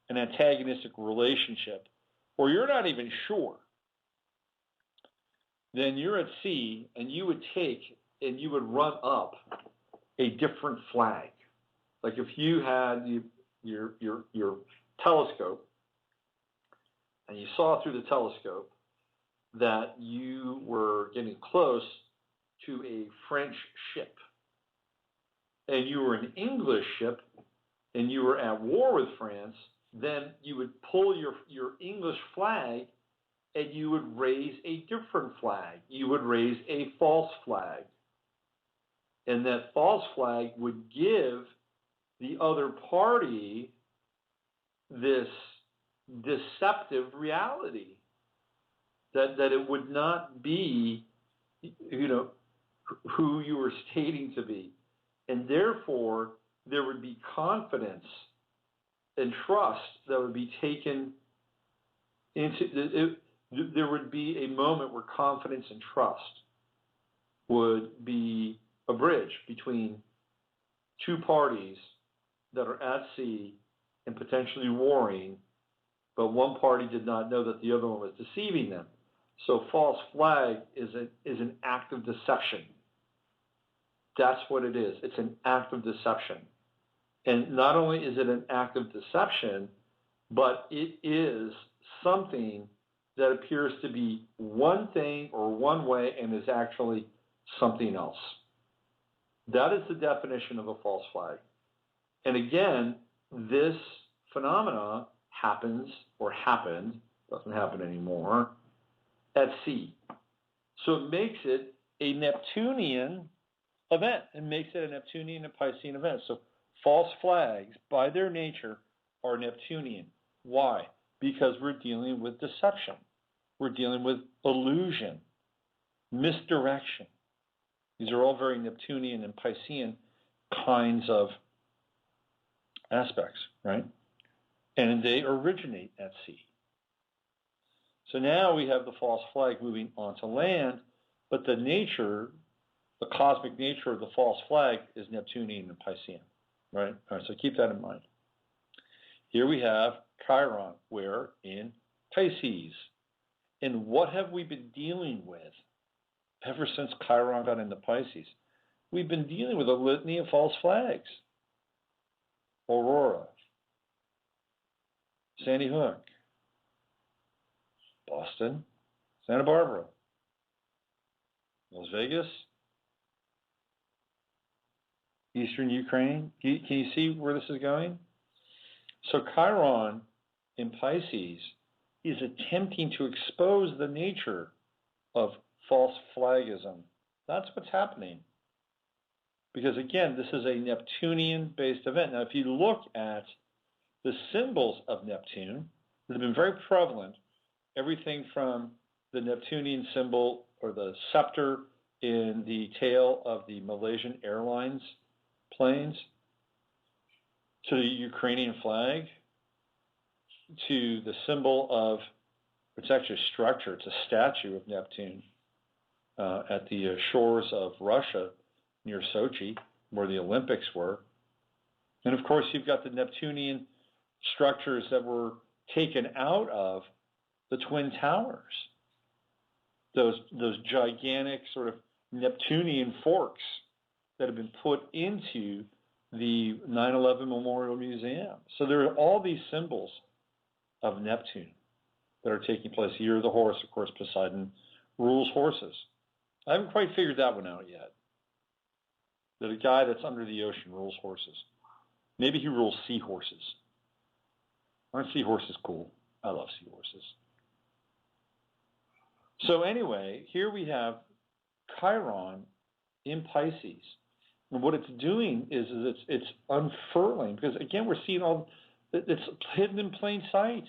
an antagonistic relationship, or you're not even sure, then you're at sea and you would take and you would run up a different flag. Like if you had your telescope and you saw through the telescope that you were getting close to a French ship, and you were an English ship and you were at war with France, then you would pull your English flag and you would raise a different flag. You would raise a false flag. And that false flag would give the other party this deceptive reality that it would not be, who you were stating to be. And therefore, there would be confidence and trust that would be taken into there would be a moment where confidence and trust would be a bridge between two parties that are at sea and potentially warring, but one party did not know that the other one was deceiving them. So false flag is an act of deception. That's what it is. It's an act of deception. And not only is it an act of deception, but it is something that appears to be one thing or one way and is actually something else. That is the definition of a false flag. And again, this phenomena happens or happened, doesn't happen anymore, at sea. So it makes it a Neptunian event. It makes it a Neptunian and Piscean event. So false flags, by their nature, are Neptunian. Why? Because we're dealing with deception. We're dealing with illusion, misdirection. These are all very Neptunian and Piscean kinds of aspects, right? And they originate at sea. So now we have the false flag moving onto land, but the nature, the cosmic nature of the false flag is Neptunian and Piscean, right? All right, so keep that in mind. Here we have Chiron, where in Pisces. And what have we been dealing with ever since Chiron got into Pisces? We've been dealing with a litany of false flags. Aurora, Sandy Hook, Boston, Santa Barbara, Las Vegas, Eastern Ukraine. Can you see where this is going? So Chiron in Pisces is attempting to expose the nature of false flagism. That's what's happening. Because again, this is a Neptunian-based event. Now, if you look at the symbols of Neptune that have been very prevalent, everything from the Neptunian symbol or the scepter in the tail of the Malaysian Airlines planes, to the Ukrainian flag, to the symbol of, it's actually a structure, it's a statue of Neptune at the shores of Russia near Sochi, where the Olympics were. And of course, you've got the Neptunian structures that were taken out of the Twin Towers, those gigantic sort of Neptunian forks that have been put into the 9/11 Memorial Museum. So there are all these symbols of Neptune that are taking place. Year of the horse, of course, Poseidon rules horses. I haven't quite figured that one out yet. That a guy that's under the ocean rules horses. Maybe he rules seahorses. Aren't seahorses cool? I love seahorses. So anyway, here we have Chiron in Pisces. And what it's doing is it's unfurling, because again, we're seeing it's hidden in plain sight.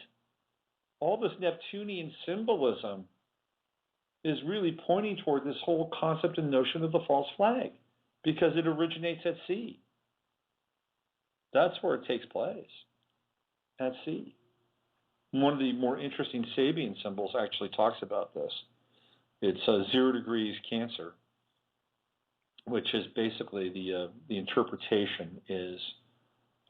All this Neptunian symbolism is really pointing toward this whole concept and notion of the false flag, because it originates at sea. That's where it takes place, at sea. One of the more interesting Sabian symbols actually talks about this. It's 0 degrees Cancer, which is basically the interpretation is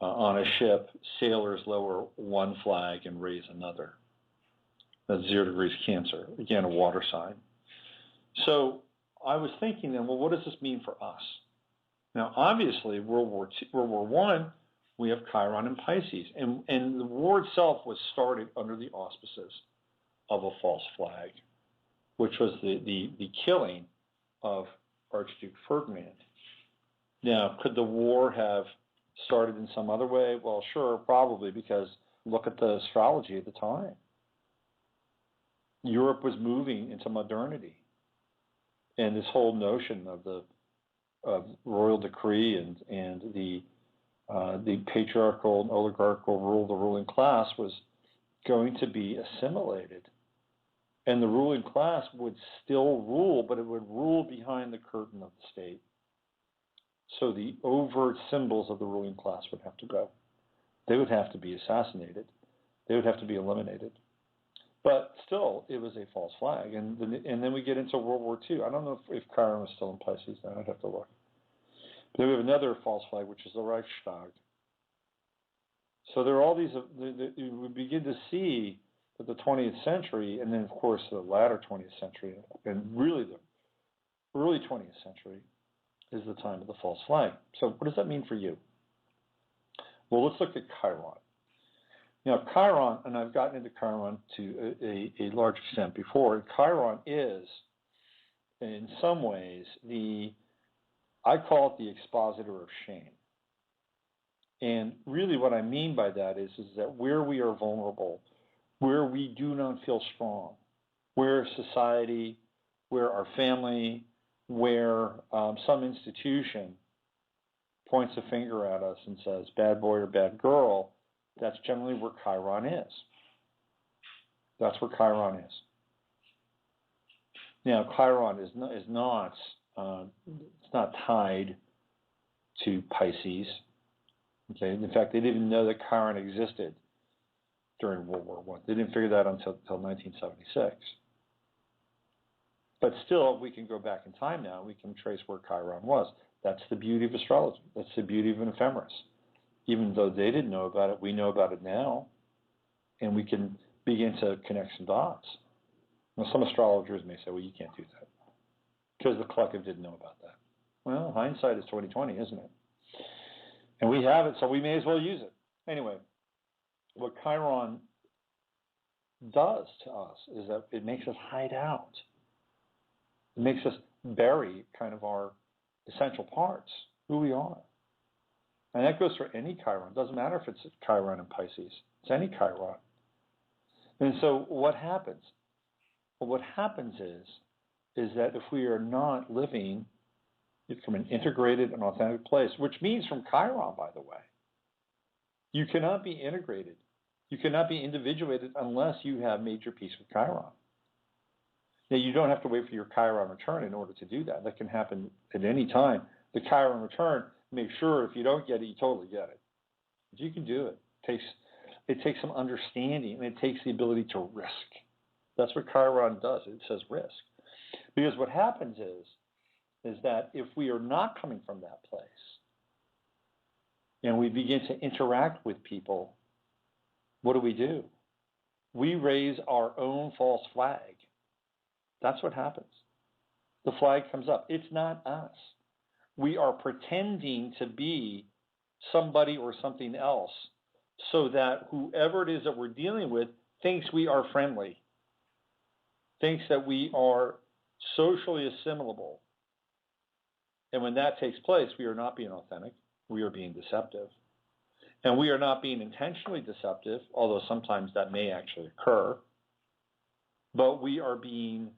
on a ship, sailors lower one flag and raise another. That's 0 degrees Cancer, again, a water sign. So I was thinking then, well, what does this mean for us? Now, obviously, World War I, we have Chiron in Pisces, and the war itself was started under the auspices of a false flag, which was the killing of Archduke Ferdinand. Now, could the war have started in some other way? Well, sure, probably, because look at the astrology at the time. Europe was moving into modernity, and this whole notion of royal decree and the patriarchal and oligarchical rule of the ruling class was going to be assimilated. And the ruling class would still rule, but it would rule behind the curtain of the state. So the overt symbols of the ruling class would have to go. They would have to be assassinated. They would have to be eliminated. But still, it was a false flag. And then we get into World War II. I don't know if Chiron was still in Pisces then. I'd have to look. But then we have another false flag, which is the Reichstag. So there are all these, we begin to see that the 20th century, and then of course the latter 20th century, and really the early 20th century, is the time of the false flag. So what does that mean for you? Well, let's look at Chiron. Now, Chiron, and I've gotten into Chiron to a large extent before, Chiron is, in some ways, I call it the expositor of shame. And really what I mean by that is that where we are vulnerable, where we do not feel strong, where society, where our family, where some institution points a finger at us and says, bad boy or bad girl, that's generally where Chiron is. That's where Chiron is. Now, Chiron is not it's not tied to Pisces. Okay, in fact, they didn't even know that Chiron existed during World War I. They didn't figure that out until 1976. But still, we can go back in time now. We can trace where Chiron was. That's the beauty of astrology. That's the beauty of an ephemeris. Even though they didn't know about it, we know about it now, and we can begin to connect some dots. Now, some astrologers may say, well, you can't do that because the collective didn't know about that. Well, hindsight is 20/20, isn't it? And we have it, so we may as well use it. Anyway, what Chiron does to us is that it makes us hide out. It makes us bury kind of our essential parts, who we are. And that goes for any Chiron. It doesn't matter if it's Chiron in Pisces. It's any Chiron. And so what happens? Well, what happens is that if we are not living from an integrated and authentic place, which means from Chiron, by the way, you cannot be integrated. You cannot be individuated unless you have made your peace with Chiron. Now, you don't have to wait for your Chiron return in order to do that. That can happen at any time. The Chiron return, make sure if you don't get it, you totally get it. But you can do it. It takes some understanding, and it takes the ability to risk. That's what Chiron does. It says risk. Because what happens is that if we are not coming from that place, and we begin to interact with people, what do? We raise our own false flag. That's what happens. The flag comes up. It's not us. We are pretending to be somebody or something else so that whoever it is that we're dealing with thinks we are friendly, thinks that we are socially assimilable. And when that takes place, we are not being authentic. We are being deceptive. And we are not being intentionally deceptive, although sometimes that may actually occur. But we are being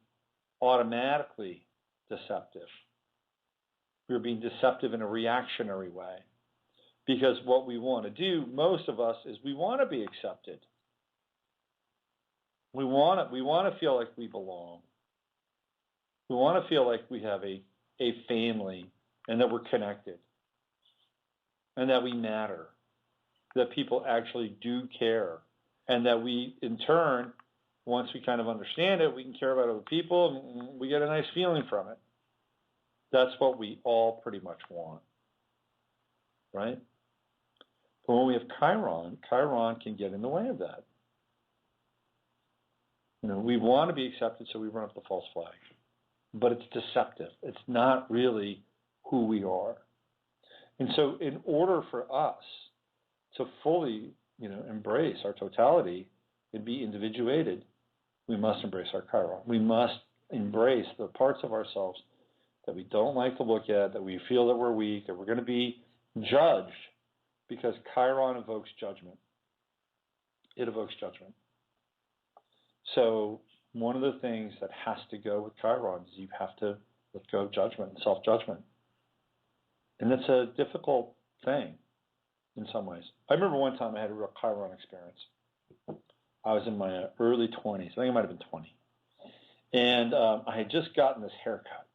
automatically deceptive. We are being deceptive in a reactionary way. Because what we want to do, most of us, is we want to be accepted. We want to feel like we belong. We want to feel like we have a family and that we're connected and that we matter, that people actually do care, and that we, in turn, once we kind of understand it, we can care about other people and we get a nice feeling from it. That's what we all pretty much want, right? But when we have Chiron, Chiron can get in the way of that. You know, we want to be accepted, so we run up the false flag. But it's deceptive. It's not really who we are. And so in order for us to fully, embrace our totality and be individuated, we must embrace our Chiron. We must embrace the parts of ourselves that we don't like to look at, that we feel that we're weak, that we're going to be judged, because Chiron evokes judgment. It evokes judgment. So one of the things that has to go with Chiron is you have to let go of judgment and self-judgment. And it's a difficult thing in some ways. I remember one time I had a real Chiron experience. I was in my early 20s. I think I might have been 20. And I had just gotten this haircut.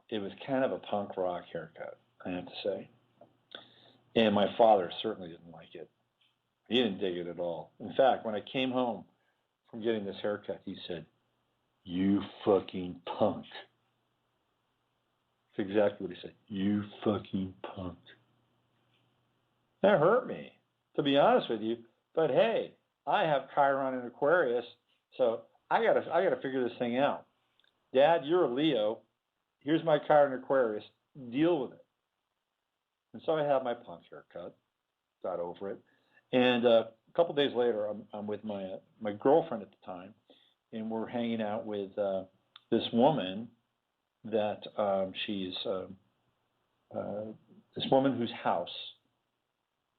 It was kind of a punk rock haircut, I have to say. And my father certainly didn't like it. He didn't dig it at all. In fact, when I came home from getting this haircut, he said, "You fucking punk." That's exactly what he said. "You fucking punk." That hurt me, to be honest with you. But hey, I have Chiron in Aquarius, so I gotta figure this thing out. Dad, you're a Leo. Here's my Chiron in Aquarius. Deal with it. And so I had my punk haircut. Got over it. And a couple days later, I'm with my girlfriend at the time, and we're hanging out with this woman that she's this woman whose house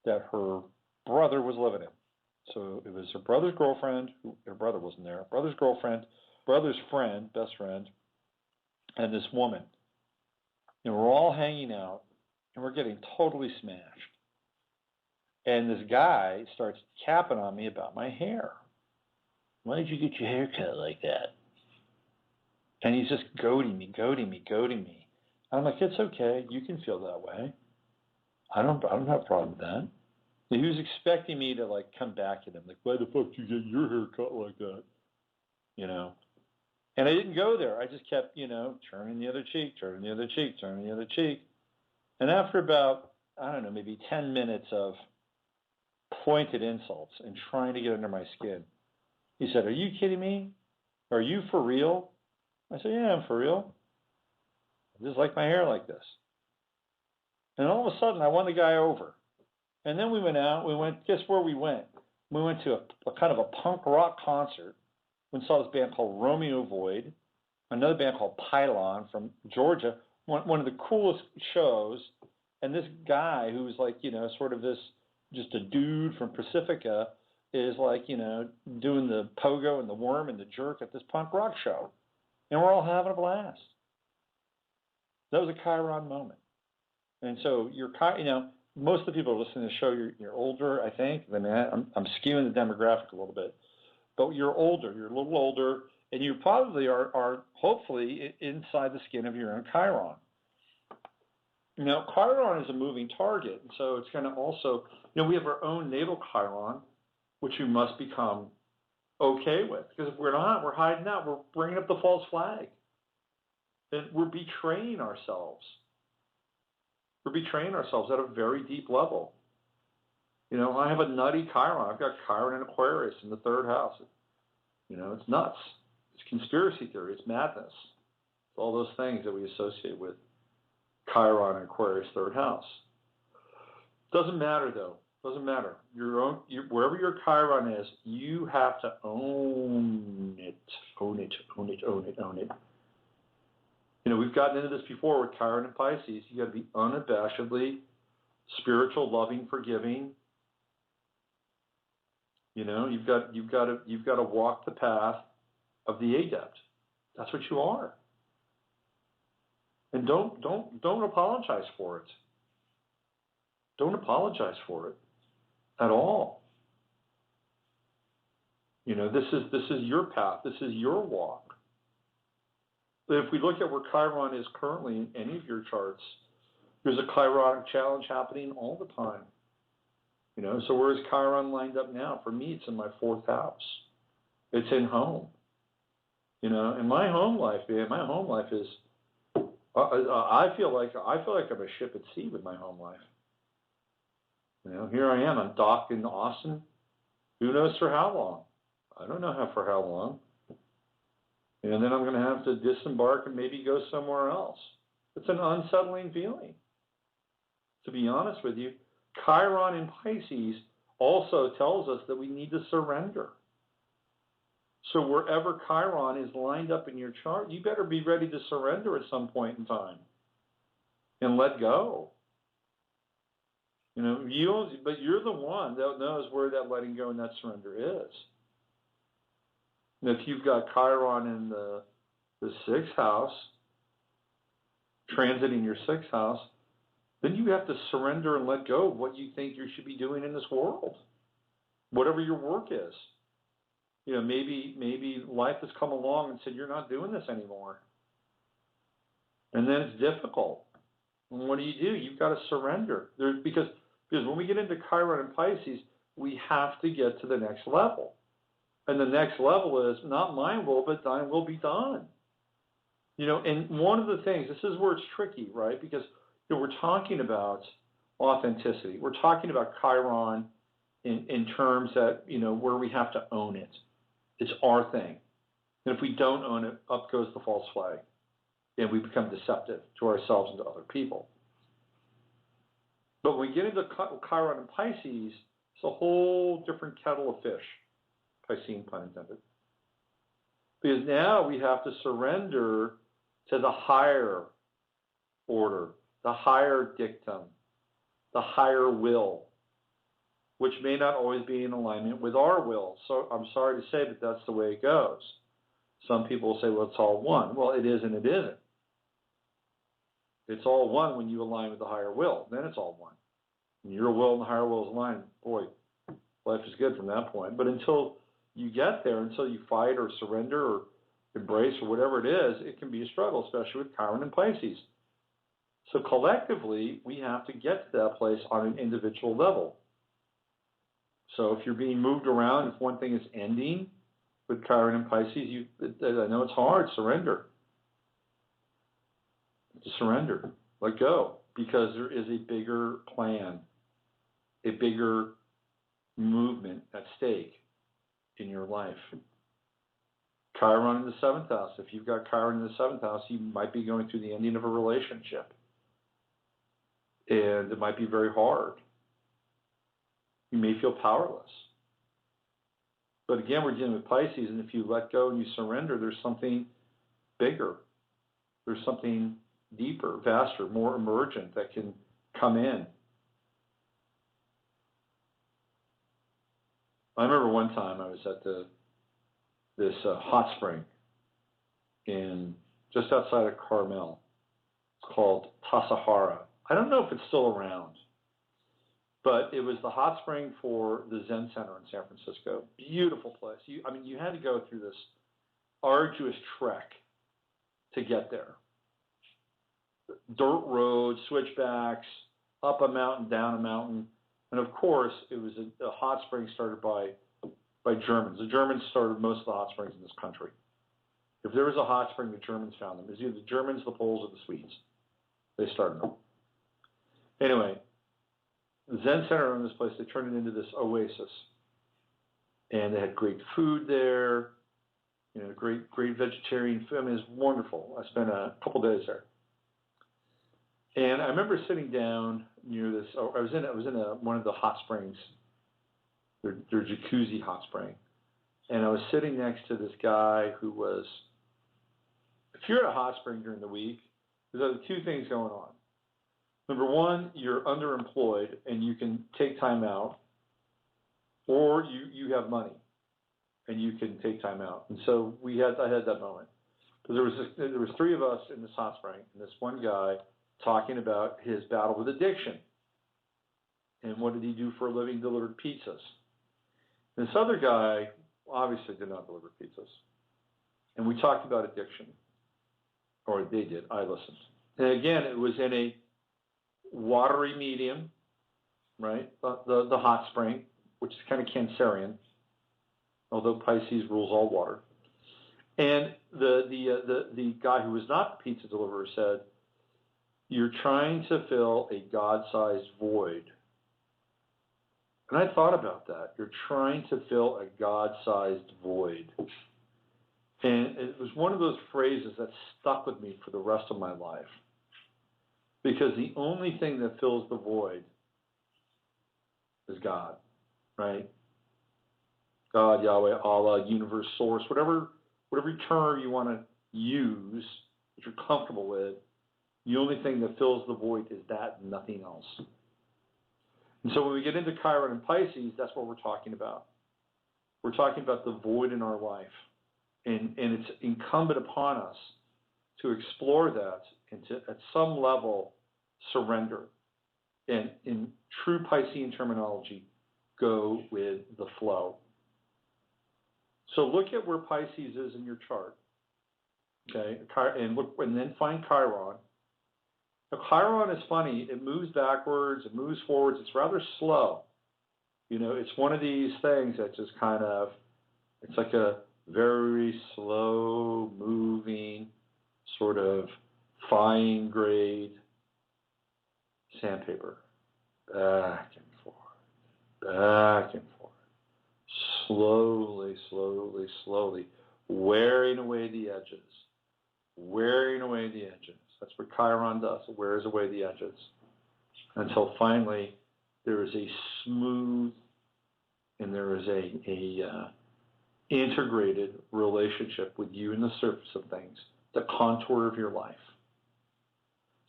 that her brother was living in. So it was her brother's girlfriend. Her brother wasn't there. Brother's girlfriend, brother's friend, best friend, and this woman. And we're all hanging out, and we're getting totally smashed. And this guy starts capping on me about my hair. "Why did you get your hair cut like that?" And he's just goading me. I'm like, "It's okay. You can feel that way. I don't have a problem with that." And he was expecting me to come back at him, like, "Why the fuck did you get your hair cut like that?" And I didn't go there. I just kept, turning the other cheek. And after about, I don't know, maybe 10 minutes of pointed insults and trying to get under my skin, he said, "Are you kidding me? Are you for real?" I said, "Yeah, I'm for real. I just like my hair like this." And all of a sudden, I won the guy over. And then we went out. Guess where we went? We went to a kind of a punk rock concert. We saw this band called Romeo Void, another band called Pylon from Georgia, one of the coolest shows. And this guy who's like, sort of this, just a dude from Pacifica is like, doing the pogo and the worm and the jerk at this punk rock show. And we're all having a blast. That was a Chiron moment. And so most of the people listening to the show, you're older, I think. I mean, I'm skewing the demographic a little bit. But you're older, you're a little older, and you probably are hopefully inside the skin of your own Chiron. Now, Chiron is a moving target, and so it's going to also, we have our own natal Chiron, which we must become okay with. Because if we're not, we're hiding out, we're bringing up the false flag. And we're betraying ourselves. We're betraying ourselves at a very deep level. I have a nutty Chiron. I've got Chiron and Aquarius in the third house. It's nuts. It's conspiracy theory. It's madness. It's all those things that we associate with Chiron and Aquarius third house. Doesn't matter though. Doesn't matter. Wherever your Chiron is, you have to own it. Own it. Own it. Own it. Own it. We've gotten into this before with Chiron and Pisces. You got to be unabashedly spiritual, loving, forgiving. You've got to walk the path of the adept. That's what you are. And don't apologize for it. Don't apologize for it at all. This is your path. This is your walk. But if we look at where Chiron is currently in any of your charts, there's a Chironic challenge happening all the time. So where is Chiron lined up now? For me, it's in my fourth house. It's in home. In my home life, man, my home life is. I feel like I'm a ship at sea with my home life. Here I am. I'm docked in Austin. Who knows for how long? I don't know for how long. And then I'm going to have to disembark and maybe go somewhere else. It's an unsettling feeling. To be honest with you, Chiron in Pisces also tells us that we need to surrender. So wherever Chiron is lined up in your chart, you better be ready to surrender at some point in time and let go. But you're the one that knows where that letting go and that surrender is. And if you've got Chiron in the sixth house, transiting your sixth house, then you have to surrender and let go of what you think you should be doing in this world, whatever your work is. Maybe life has come along and said, you're not doing this anymore. And then it's difficult. And what do? You've got to surrender. Because when we get into Chiron and Pisces, we have to get to the next level. And the next level is not mine will, but thine will be done. And one of the things, this is where it's tricky, right? Because we're talking about authenticity. We're talking about Chiron in terms that, where we have to own it. It's our thing. And if we don't own it, up goes the false flag. And we become deceptive to ourselves and to other people. But when we get into Chiron and Pisces, it's a whole different kettle of fish. Piscean, pun intended. Because now we have to surrender to the higher order, the higher dictum, the higher will, which may not always be in alignment with our will. So I'm sorry to say, but that's the way it goes. Some people will say, well, it's all one. Well, it is and it isn't. It's all one when you align with the higher will. Then it's all one. When your will and the higher will is aligned, boy, life is good from that point. But until you get there, until you fight or surrender or embrace or whatever it is, it can be a struggle, especially with Chiron and Pisces. So collectively, we have to get to that place on an individual level. So if you're being moved around, if one thing is ending with Chiron and Pisces, I know it's hard, surrender. Surrender, let go, because there is a bigger plan, a bigger movement at stake in your life. Chiron in the seventh house. If you've got Chiron in the seventh house, you might be going through the ending of a relationship. And it might be very hard. You may feel powerless. But again, we're dealing with Pisces, and if you let go and you surrender, there's something bigger. There's something deeper, vaster, more emergent that can come in. I remember one time I was at this hot spring in just outside of Carmel. It's called Tassajara. I don't know if it's still around, but it was the hot spring for the Zen Center in San Francisco. Beautiful place. You had to go through this arduous trek to get there. Dirt roads, switchbacks, up a mountain, down a mountain. And of course, it was a hot spring started by Germans. The Germans started most of the hot springs in this country. If there was a hot spring, the Germans found them. It was either the Germans, the Poles, or the Swedes. They started them. Anyway, the Zen Center in this place, they turned it into this oasis. And they had great food there, great vegetarian food. I mean, it was wonderful. I spent a couple days there. And I remember sitting down near this. I was in one of the hot springs, their jacuzzi hot spring, and I was sitting next to this guy who was. If you're at a hot spring during the week, there's two things going on. Number one, you're underemployed and you can take time out, or you have money and you can take time out. And so I had that moment because there was three of us in this hot spring, and this one guy talking about his battle with addiction. And what did he do for a living? Delivered pizzas. And this other guy obviously did not deliver pizzas. And we talked about addiction. Or they did. I listened. And again, it was in a watery medium, right? The hot spring, which is kind of Cancerian, although Pisces rules all water. And the guy who was not the pizza deliverer said, "You're trying to fill a God-sized void." And I thought about that. You're trying to fill a God-sized void. And it was one of those phrases that stuck with me for the rest of my life. Because the only thing that fills the void is God, right? God, Yahweh, Allah, universe, source, whatever term you want to use that you're comfortable with, the only thing that fills the void is that and nothing else. And so when we get into Chiron and Pisces, that's what we're talking about. We're talking about the void in our life. And it's incumbent upon us to explore that and to, at some level, surrender. And in true Piscean terminology, go with the flow. So look at where Pisces is in your chart. Okay, and then find Chiron. Now, Chiron is funny. It moves backwards, it moves forwards. It's rather slow. It's one of these things that just kind of, it's like a very slow moving, sort of fine grade sandpaper. Back and forth. Slowly, wearing away the edges. That's what Chiron does. It wears away the edges until finally there is a smooth and there is a integrated relationship with you and the surface of things, the contour of your life.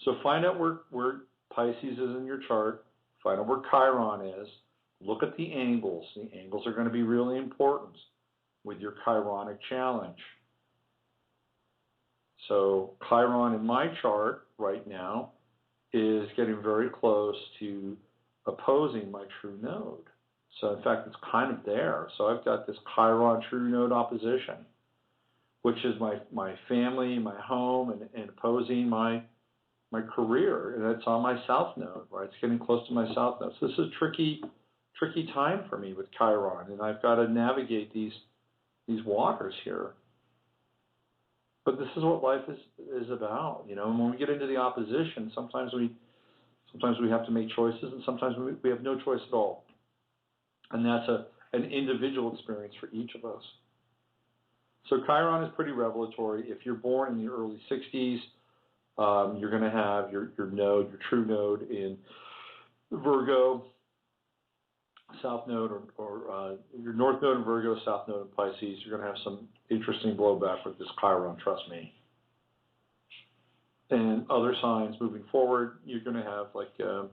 So find out where Pisces is in your chart. Find out where Chiron is. Look at the angles. The angles are going to be really important with your Chironic challenge. So Chiron in my chart right now is getting very close to opposing my true node. So in fact, it's kind of there. So I've got this Chiron true node opposition, which is my family, my home, and opposing my career. And it's on my south node, right? It's getting close to my south node. So this is a tricky time for me with Chiron, and I've got to navigate these waters here. But this is what life is about, And when we get into the opposition, sometimes we have to make choices, and sometimes we have no choice at all. And that's an individual experience for each of us. So Chiron is pretty revelatory. If you're born in the early 60s, you're going to have your node, your true node in Virgo. South Node or your North Node in Virgo, South Node in Pisces, you're going to have some interesting blowback with this Chiron, trust me. And other signs moving forward, you're going to have there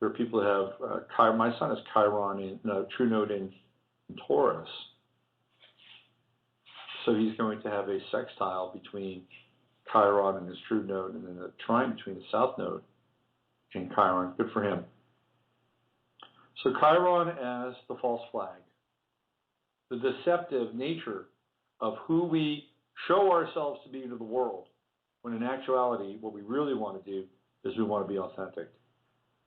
are people that have Chiron. My son has Chiron in True Node in Taurus. So he's going to have a sextile between Chiron and his True Node, and then a trine between the South Node and Chiron. Good for him. So Chiron as the false flag, the deceptive nature of who we show ourselves to be to the world, when in actuality, what we really want to do is we want to be authentic.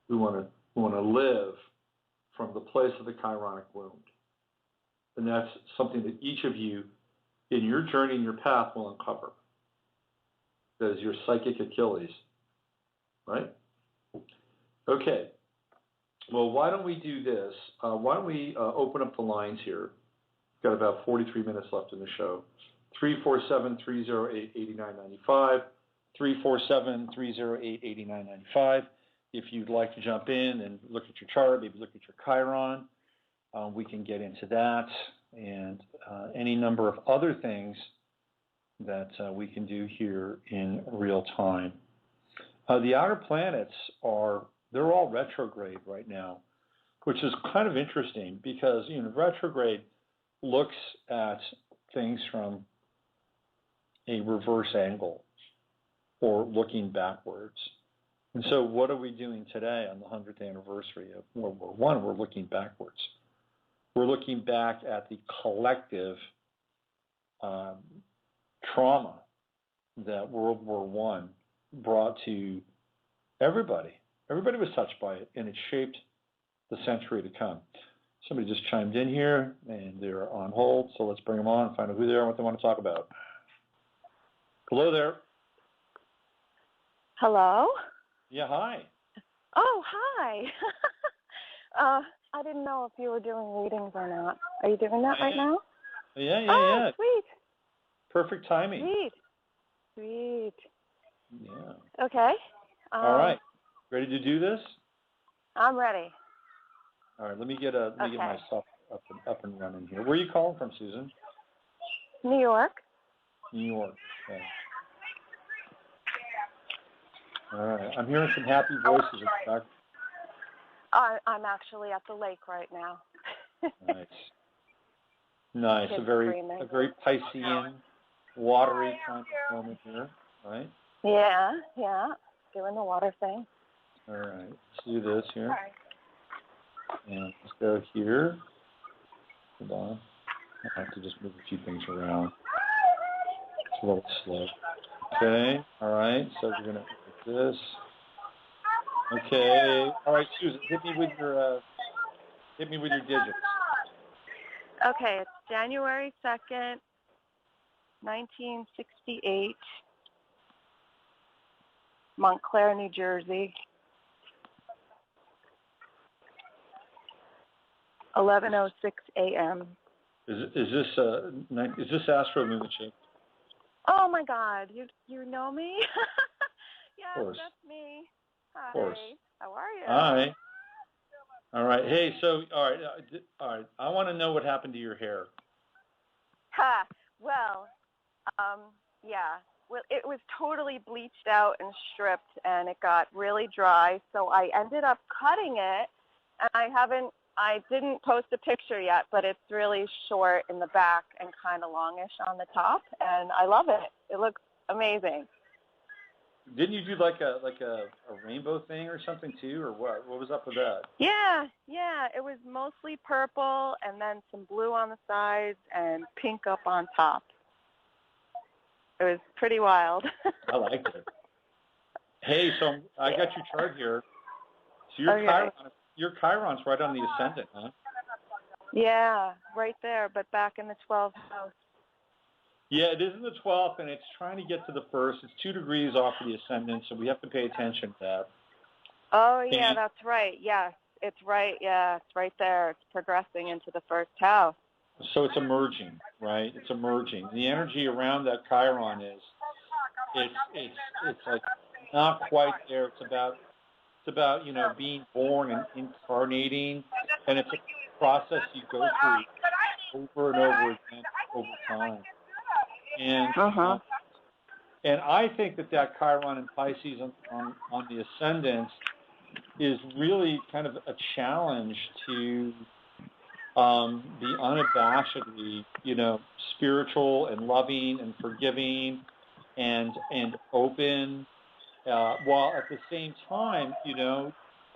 We want to live from the place of the Chironic wound. And that's something that each of you in your journey and your path will uncover. That is your psychic Achilles, right? Okay. Well, why don't we do this? Why don't we open up the lines here? We've got about 43 minutes left in the show. 347-308-8995. 347-308-8995. If you'd like to jump in and look at your chart, maybe look at your Chiron, we can get into that and any number of other things that we can do here in real time. The outer planets they're all retrograde right now, which is kind of interesting because, retrograde looks at things from a reverse angle or looking backwards. And so what are we doing today on the 100th anniversary of World War I? We're looking backwards. We're looking back at the collective trauma that World War I brought to everybody. Everybody was touched by it, and it shaped the century to come. Somebody just chimed in here, and they're on hold, so let's bring them on and find out who they are and what they want to talk about. Hello there. Hello? Yeah, hi. Oh, hi. I didn't know if you were doing readings or not. Are you doing that right now? Yeah. Sweet. Perfect timing. Sweet. Yeah. Okay. All right. Ready to do this? I'm ready. All right. Let me get my stuff up and running here. Where are you calling from, Susan? New York. New York. Okay. All right. I'm hearing some happy voices in the back. I'm actually at the lake right now. Nice. Kids A very screaming. Piscean, watery kind of moment here, right? Yeah. Doing the water thing. All right. Let's do this here. All right. And let's go here. Hold on. I have to just move a few things around. It's a little slow. Okay. All right. So we're going to do this. Okay. All right, Susan, hit me with your digits. Okay, it's January 2nd, 1968, Montclair, New Jersey. 11:06 a.m. Is this Astro Lunatic? Oh my God, you know me? Yes, of course. That's me. Hi. Of course. How are you? Hi. All right. Hey, so all right. I want to know what happened to your hair. Well, yeah. Well, it was totally bleached out and stripped, and it got really dry. So I ended up cutting it, and I didn't post a picture yet, but it's really short in the back and kind of longish on the top, and I love it. It looks amazing. Didn't you do like a rainbow thing or something too, or what? What was up with that? Yeah. It was mostly purple, and then some blue on the sides and pink up on top. It was pretty wild. I liked it. Hey, so I got your chart here. So your Chiron's right on the ascendant, huh? Yeah, right there, but back in the 12th house. Yeah, it is in the 12th, and it's trying to get to the 1st. It's 2 degrees off of the ascendant, so we have to pay attention to that. Oh, yeah, that's right. Yes, it's right. Yeah, it's right there. It's progressing into the 1st house. So it's emerging, right? It's emerging. The energy around that Chiron it's like not quite there. It's about It's about, being born and incarnating, and it's a process you go through over and over again over time. And I think that Chiron in Pisces on the ascendant is really kind of a challenge to be unabashedly, spiritual and loving and forgiving and open, while at the same time,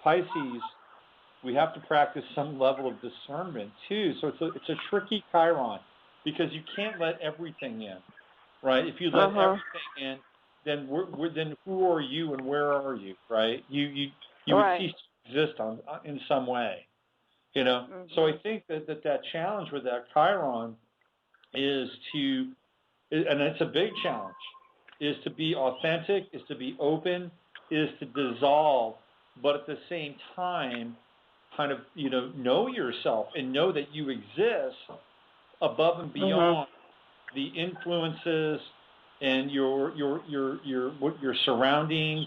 Pisces, we have to practice some level of discernment too. So it's a tricky Chiron because you can't let everything in, right? If you let everything in, then then who are you and where are you, right? You would cease to exist in some way. So I think that challenge with that Chiron is and it's a big challenge, is to be authentic, is to be open, is to dissolve, but at the same time, kind of, know yourself and know that you exist above and beyond the influences and your surroundings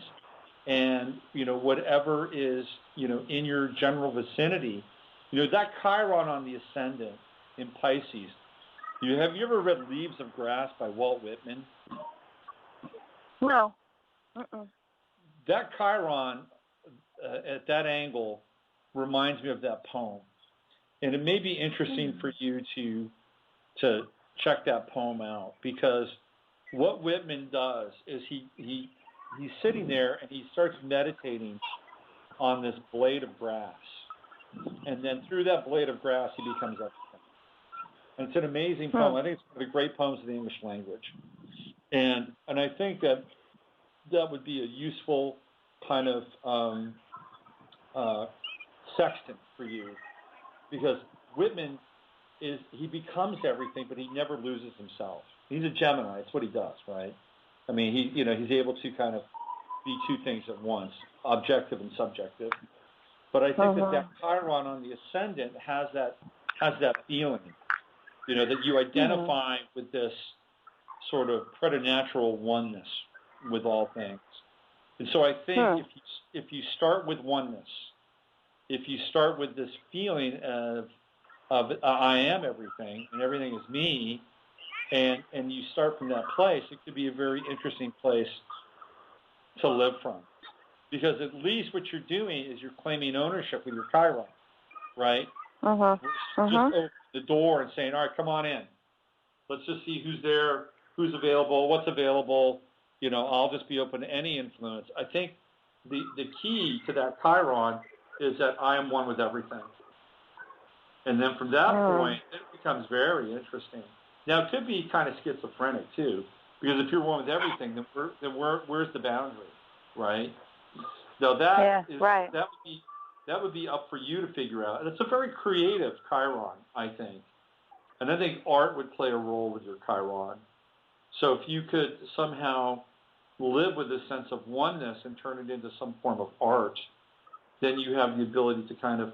and, whatever is, in your general vicinity. That Chiron on the ascendant in Pisces. Have you ever read Leaves of Grass by Walt Whitman? No. That Chiron at that angle reminds me of that poem. And it may be interesting for you to check that poem out, because what Whitman does is he's sitting there and he starts meditating on this blade of grass. And then through that blade of grass, he becomes everything. And it's an amazing poem. I think it's one of the great poems of the English language. And I think that would be a useful kind of sextant for you, because Whitman he becomes everything, but he never loses himself. He's a Gemini. It's what he does, right? I mean, he's able to kind of be two things at once, objective and subjective. But I think that Chiron on the ascendant has that feeling, that you identify with this sort of preternatural oneness with all things. And so I think if you start with oneness, if you start with this feeling of I am everything and everything is me, and you start from that place, it could be a very interesting place to live from. Because at least what you're doing is you're claiming ownership with your Chiron, right? Just open the door and saying, all right, come on in. Let's just see who's there, who's available, what's available. I'll just be open to any influence. I think the key to that Chiron is that I am one with everything. And then from that point, it becomes very interesting. Now, it could be kind of schizophrenic, too, because if you're one with everything, then where's the boundary, right? Now, that would be up for you to figure out. And it's a very creative Chiron, I think. And I think art would play a role with your Chiron. So if you could somehow live with this sense of oneness and turn it into some form of art, then you have the ability to kind of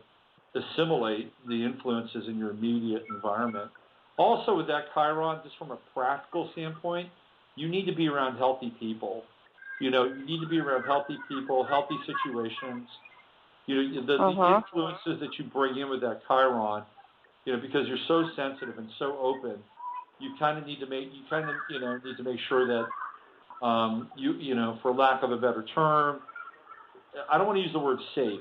assimilate the influences in your immediate environment. Also, with that Chiron, just from a practical standpoint, you need to be around healthy people. You need to be around healthy people, healthy situations. The influences that you bring in with that Chiron, because you're so sensitive and so open, you kind of need to make sure that for lack of a better term, I don't want to use the word safe.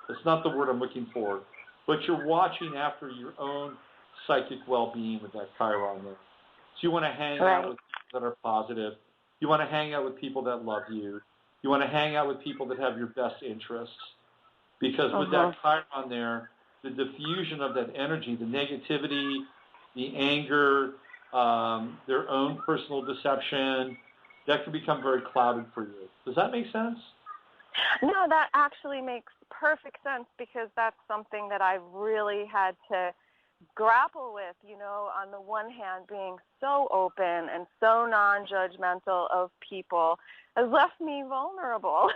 That's not the word I'm looking for. But you're watching after your own psychic well-being with that Chiron there. So you want to hang out with people that are positive. You want to hang out with people that love you. You want to hang out with people that have your best interests. Because with that Chiron there, the diffusion of that energy, the negativity, the anger, their own personal deception, that can become very clouded for you. Does that make sense? No, that actually makes perfect sense, because that's something that I've really had to grapple with, on the one hand, being so open and so non-judgmental of people has left me vulnerable,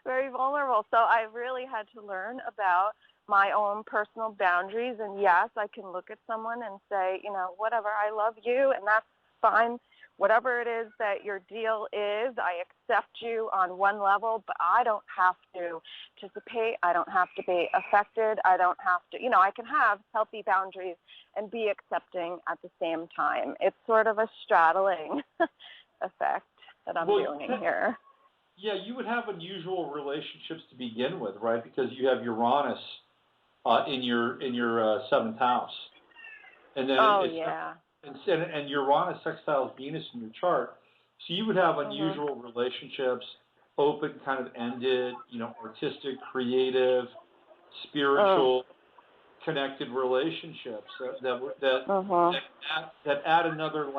very vulnerable. So I've really had to learn about my own personal boundaries. And yes, I can look at someone and say, whatever, I love you, and that's fine whatever it is that your deal is, I accept you on one level, but I don't have to participate. I don't have to be affected. I don't have to, I can have healthy boundaries and be accepting at the same time. It's sort of a straddling effect that I'm doing here. Yeah, you would have unusual relationships to begin with, right? Because you have Uranus in your seventh house, and then and Uranus sextiles Venus in your chart, so you would have unusual relationships, open, kind of ended, artistic, creative, spiritual, connected relationships that add another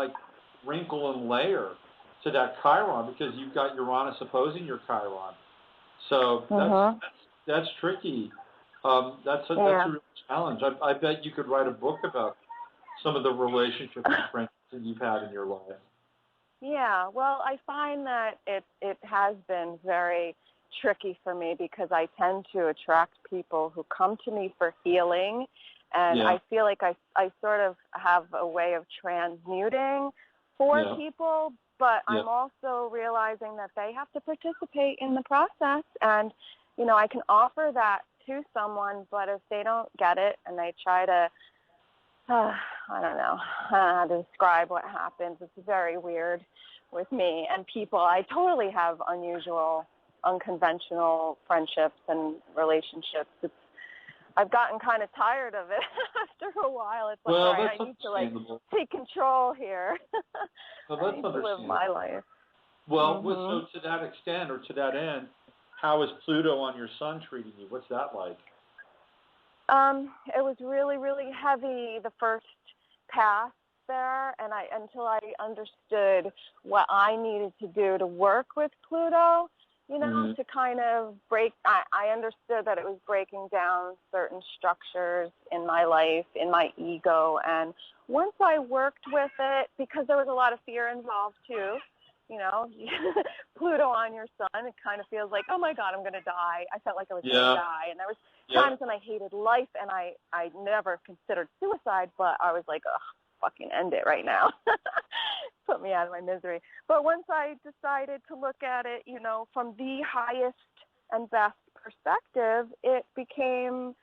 wrinkle and layer to that Chiron, because you've got Uranus opposing your Chiron. So that's tricky. That's a real challenge. I bet you could write a book about some of the relationships and friendships that you've had in your life. Yeah, well, I find that it has been very tricky for me because I tend to attract people who come to me for healing, and I feel like I sort of have a way of transmuting for people, but I'm also realizing that they have to participate in the process, and, I can offer that to someone, but if they don't get it and they try to, I don't know how to describe what happens. It's very weird with me and people. I totally have unusual, unconventional friendships and relationships. I've gotten kind of tired of it after a while. It's like, all right, I need to take control here. Well, I need to live my life. Well, so to that extent or to that end, how is Pluto on your sun treating you? What's that like? It was really, really heavy the first pass there, and until I understood what I needed to do to work with Pluto, to kind of break, I understood that it was breaking down certain structures in my life, in my ego, and once I worked with it, because there was a lot of fear involved too, Pluto on your sun, it kind of feels like, oh my God, I'm going to die. I felt like I was going to die, and there was times when I hated life, and I never considered suicide, but I was like, ugh, fucking end it right now. Put me out of my misery. But once I decided to look at it, from the highest and best perspective, it became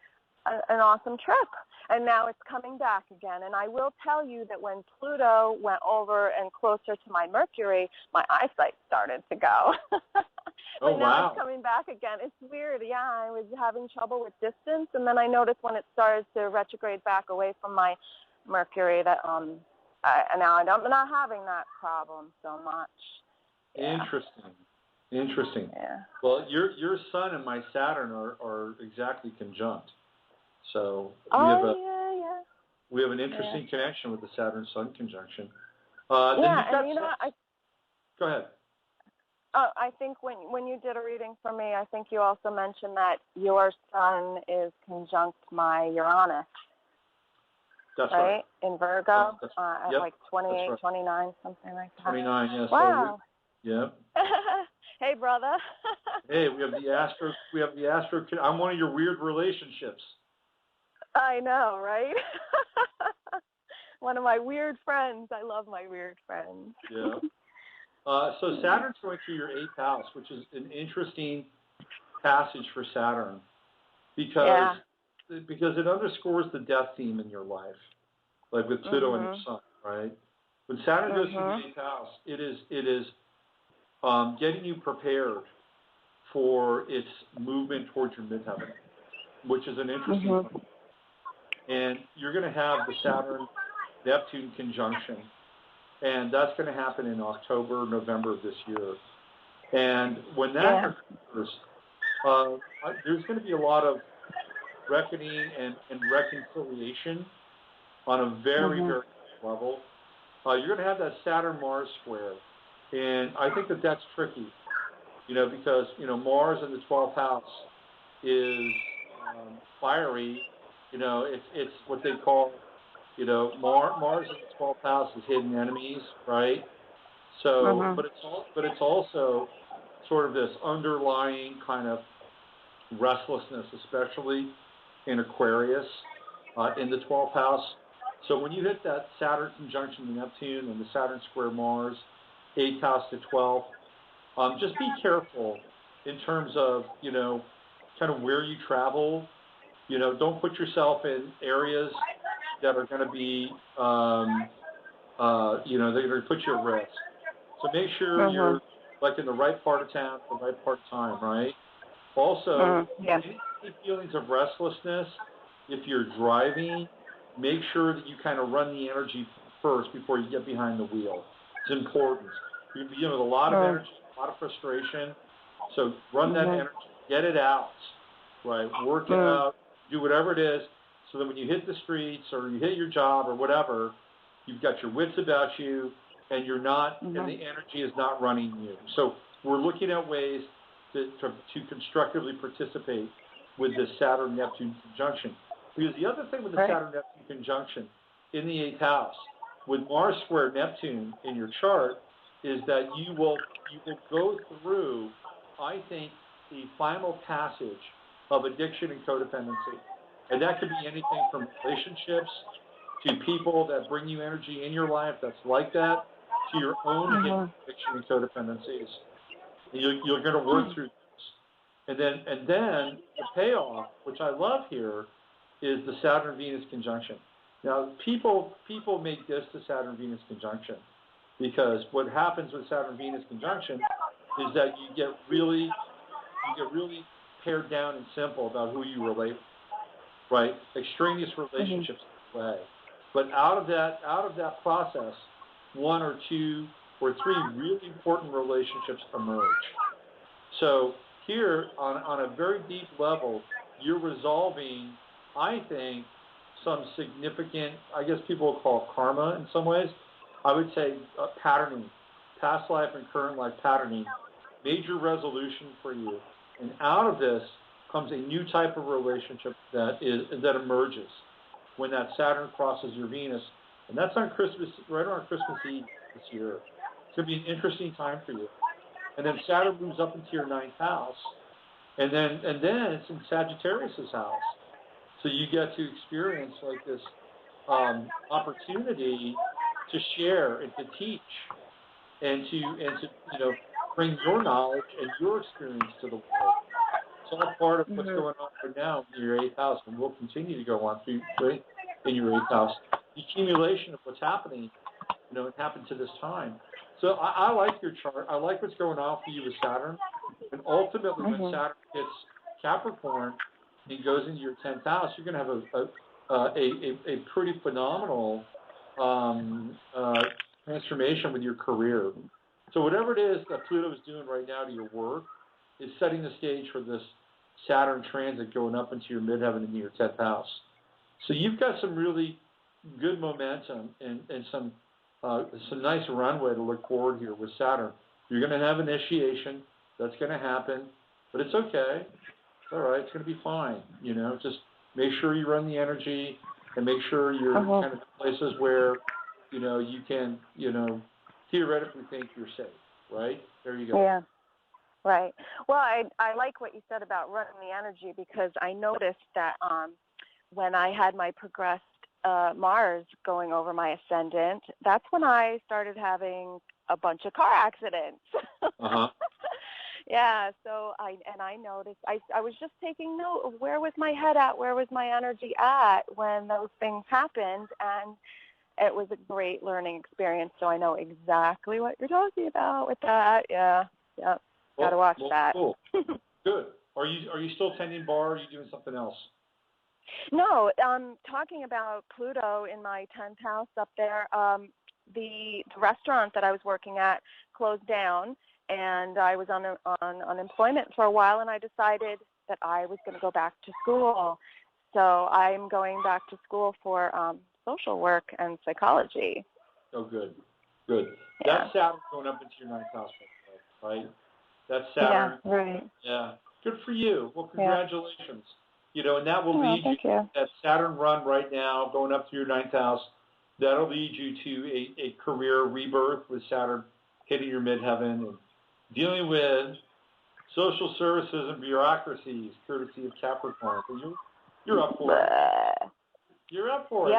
an awesome trip. And now it's coming back again. And I will tell you that when Pluto went over and closer to my Mercury, my eyesight started to go. But now it's coming back again. It's weird. Yeah, I was having trouble with distance. And then I noticed when it started to retrograde back away from my Mercury that now I'm not having that problem so much. Yeah. Interesting. Yeah. Well, your Sun and my Saturn are exactly conjunct. So we have an interesting connection with the Saturn-Sun conjunction. Go ahead. I think when you did a reading for me, I think you also mentioned that your Sun is conjunct my Uranus. That's right. In Virgo, at 28, right. 29, something like that. 29, yes. Wow. So Hey, brother. Hey, we have the Astro. I'm one of your weird relationships. I know, right? One of my weird friends. I love my weird friends. Yeah. So Saturn's going through your 8th house, which is an interesting passage for Saturn because it underscores the death theme in your life, like with Pluto and your Sun, right? When Saturn goes through the 8th house, it is getting you prepared for its movement towards your midheaven, which is an interesting thing. And you're going to have the Saturn-Neptune conjunction, and that's going to happen in October, November of this year. And when that occurs, there's going to be a lot of reckoning and reconciliation on a very, very level. You're going to have that Saturn-Mars square, and I think that's tricky, because, Mars in the 12th house is fiery. It's what they call, Mars in the 12th house is hidden enemies, right? So, but it's also sort of this underlying kind of restlessness, especially in Aquarius, in the 12th house. So when you hit that Saturn conjunction to Neptune and the Saturn square Mars, 8th house to 12th, just be careful in terms of, kind of where you travel. Don't put yourself in areas that are going to be, they're going to put you at risk. So make sure you're like in the right part of town, the right part of time, right? Also, any feelings of restlessness, if you're driving, make sure that you kind of run the energy first before you get behind the wheel. It's important. You're dealing with a lot of energy, a lot of frustration. So run that energy, get it out, right? Work it out, do whatever it is, so that when you hit the streets or you hit your job or whatever, you've got your wits about you, and you're not, and the energy is not running you. So we're looking at ways to constructively participate with the Saturn-Neptune conjunction. Because the other thing with the Saturn-Neptune conjunction in the 8th house, with Mars square Neptune in your chart, is that you will go through, I think, the final passage of addiction and codependency. And that could be anything from relationships to people that bring you energy in your life that's like that, to your own addiction and codependencies. You're going to work through this. And then the payoff, which I love here, is the Saturn-Venus conjunction. Now, people make this the Saturn-Venus conjunction because what happens with Saturn-Venus conjunction is that you get really pared down and simple about who you relate with, right? Extraneous relationships play. But out of that process, 1 or 2 or 3 really important relationships emerge. So here, on a very deep level, you're resolving, I think, some significant, I guess people will call it karma in some ways. I would say patterning, past life and current life patterning, major resolution for you. And out of this comes a new type of relationship that emerges when that Saturn crosses your Venus. And that's on Christmas, right around Christmas Eve this year. It's going to be an interesting time for you. And then Saturn moves up into your 9th house. And then it's in Sagittarius' house. So you get to experience like this opportunity to share and to teach and to bring your knowledge and your experience to the world. It's all part of what's going on right now in your 8th house, and will continue to go on through in your 8th house. The accumulation of what's happening, it happened to this time. So I like your chart. I like what's going on for you with Saturn. And ultimately, when Saturn hits Capricorn and goes into your 10th house, you're going to have a pretty phenomenal transformation with your career. So whatever it is that Pluto is doing right now to your work is setting the stage for this Saturn transit going up into your midheaven into your 10th house. So you've got some really good momentum and some nice runway to look forward here with Saturn. You're going to have initiation. That's going to happen. But it's okay. It's all right. It's going to be fine. Just make sure you run the energy and make sure you're kind of in places where, you can, theoretically think you're safe, right? There you go. Yeah, right. Well, I like what you said about running the energy because I noticed that when I had my progressed Mars going over my ascendant, that's when I started having a bunch of car accidents. Yeah, so I noticed, I was just taking note of where was my head at, where was my energy at when those things happened, and it was a great learning experience, so I know exactly what you're talking about with that. Yeah, got to watch that. Cool. Good. Are you still tending bar, or are you doing something else? No, talking about Pluto in my 10th house up there, the restaurant that I was working at closed down, and I was on unemployment for a while, and I decided that I was going to go back to school. So I'm going back to school for social work and psychology. Oh, good. Yeah. That's Saturn going up into your 9th house, right? That's Saturn. Yeah, right. Yeah. Good for you. Well, congratulations. And that will lead you to that Saturn run right now, going up to your 9th house. That'll lead you to a career rebirth with Saturn hitting your midheaven and dealing with social services and bureaucracies, courtesy of Capricorn. So you're up for it. You're up for it.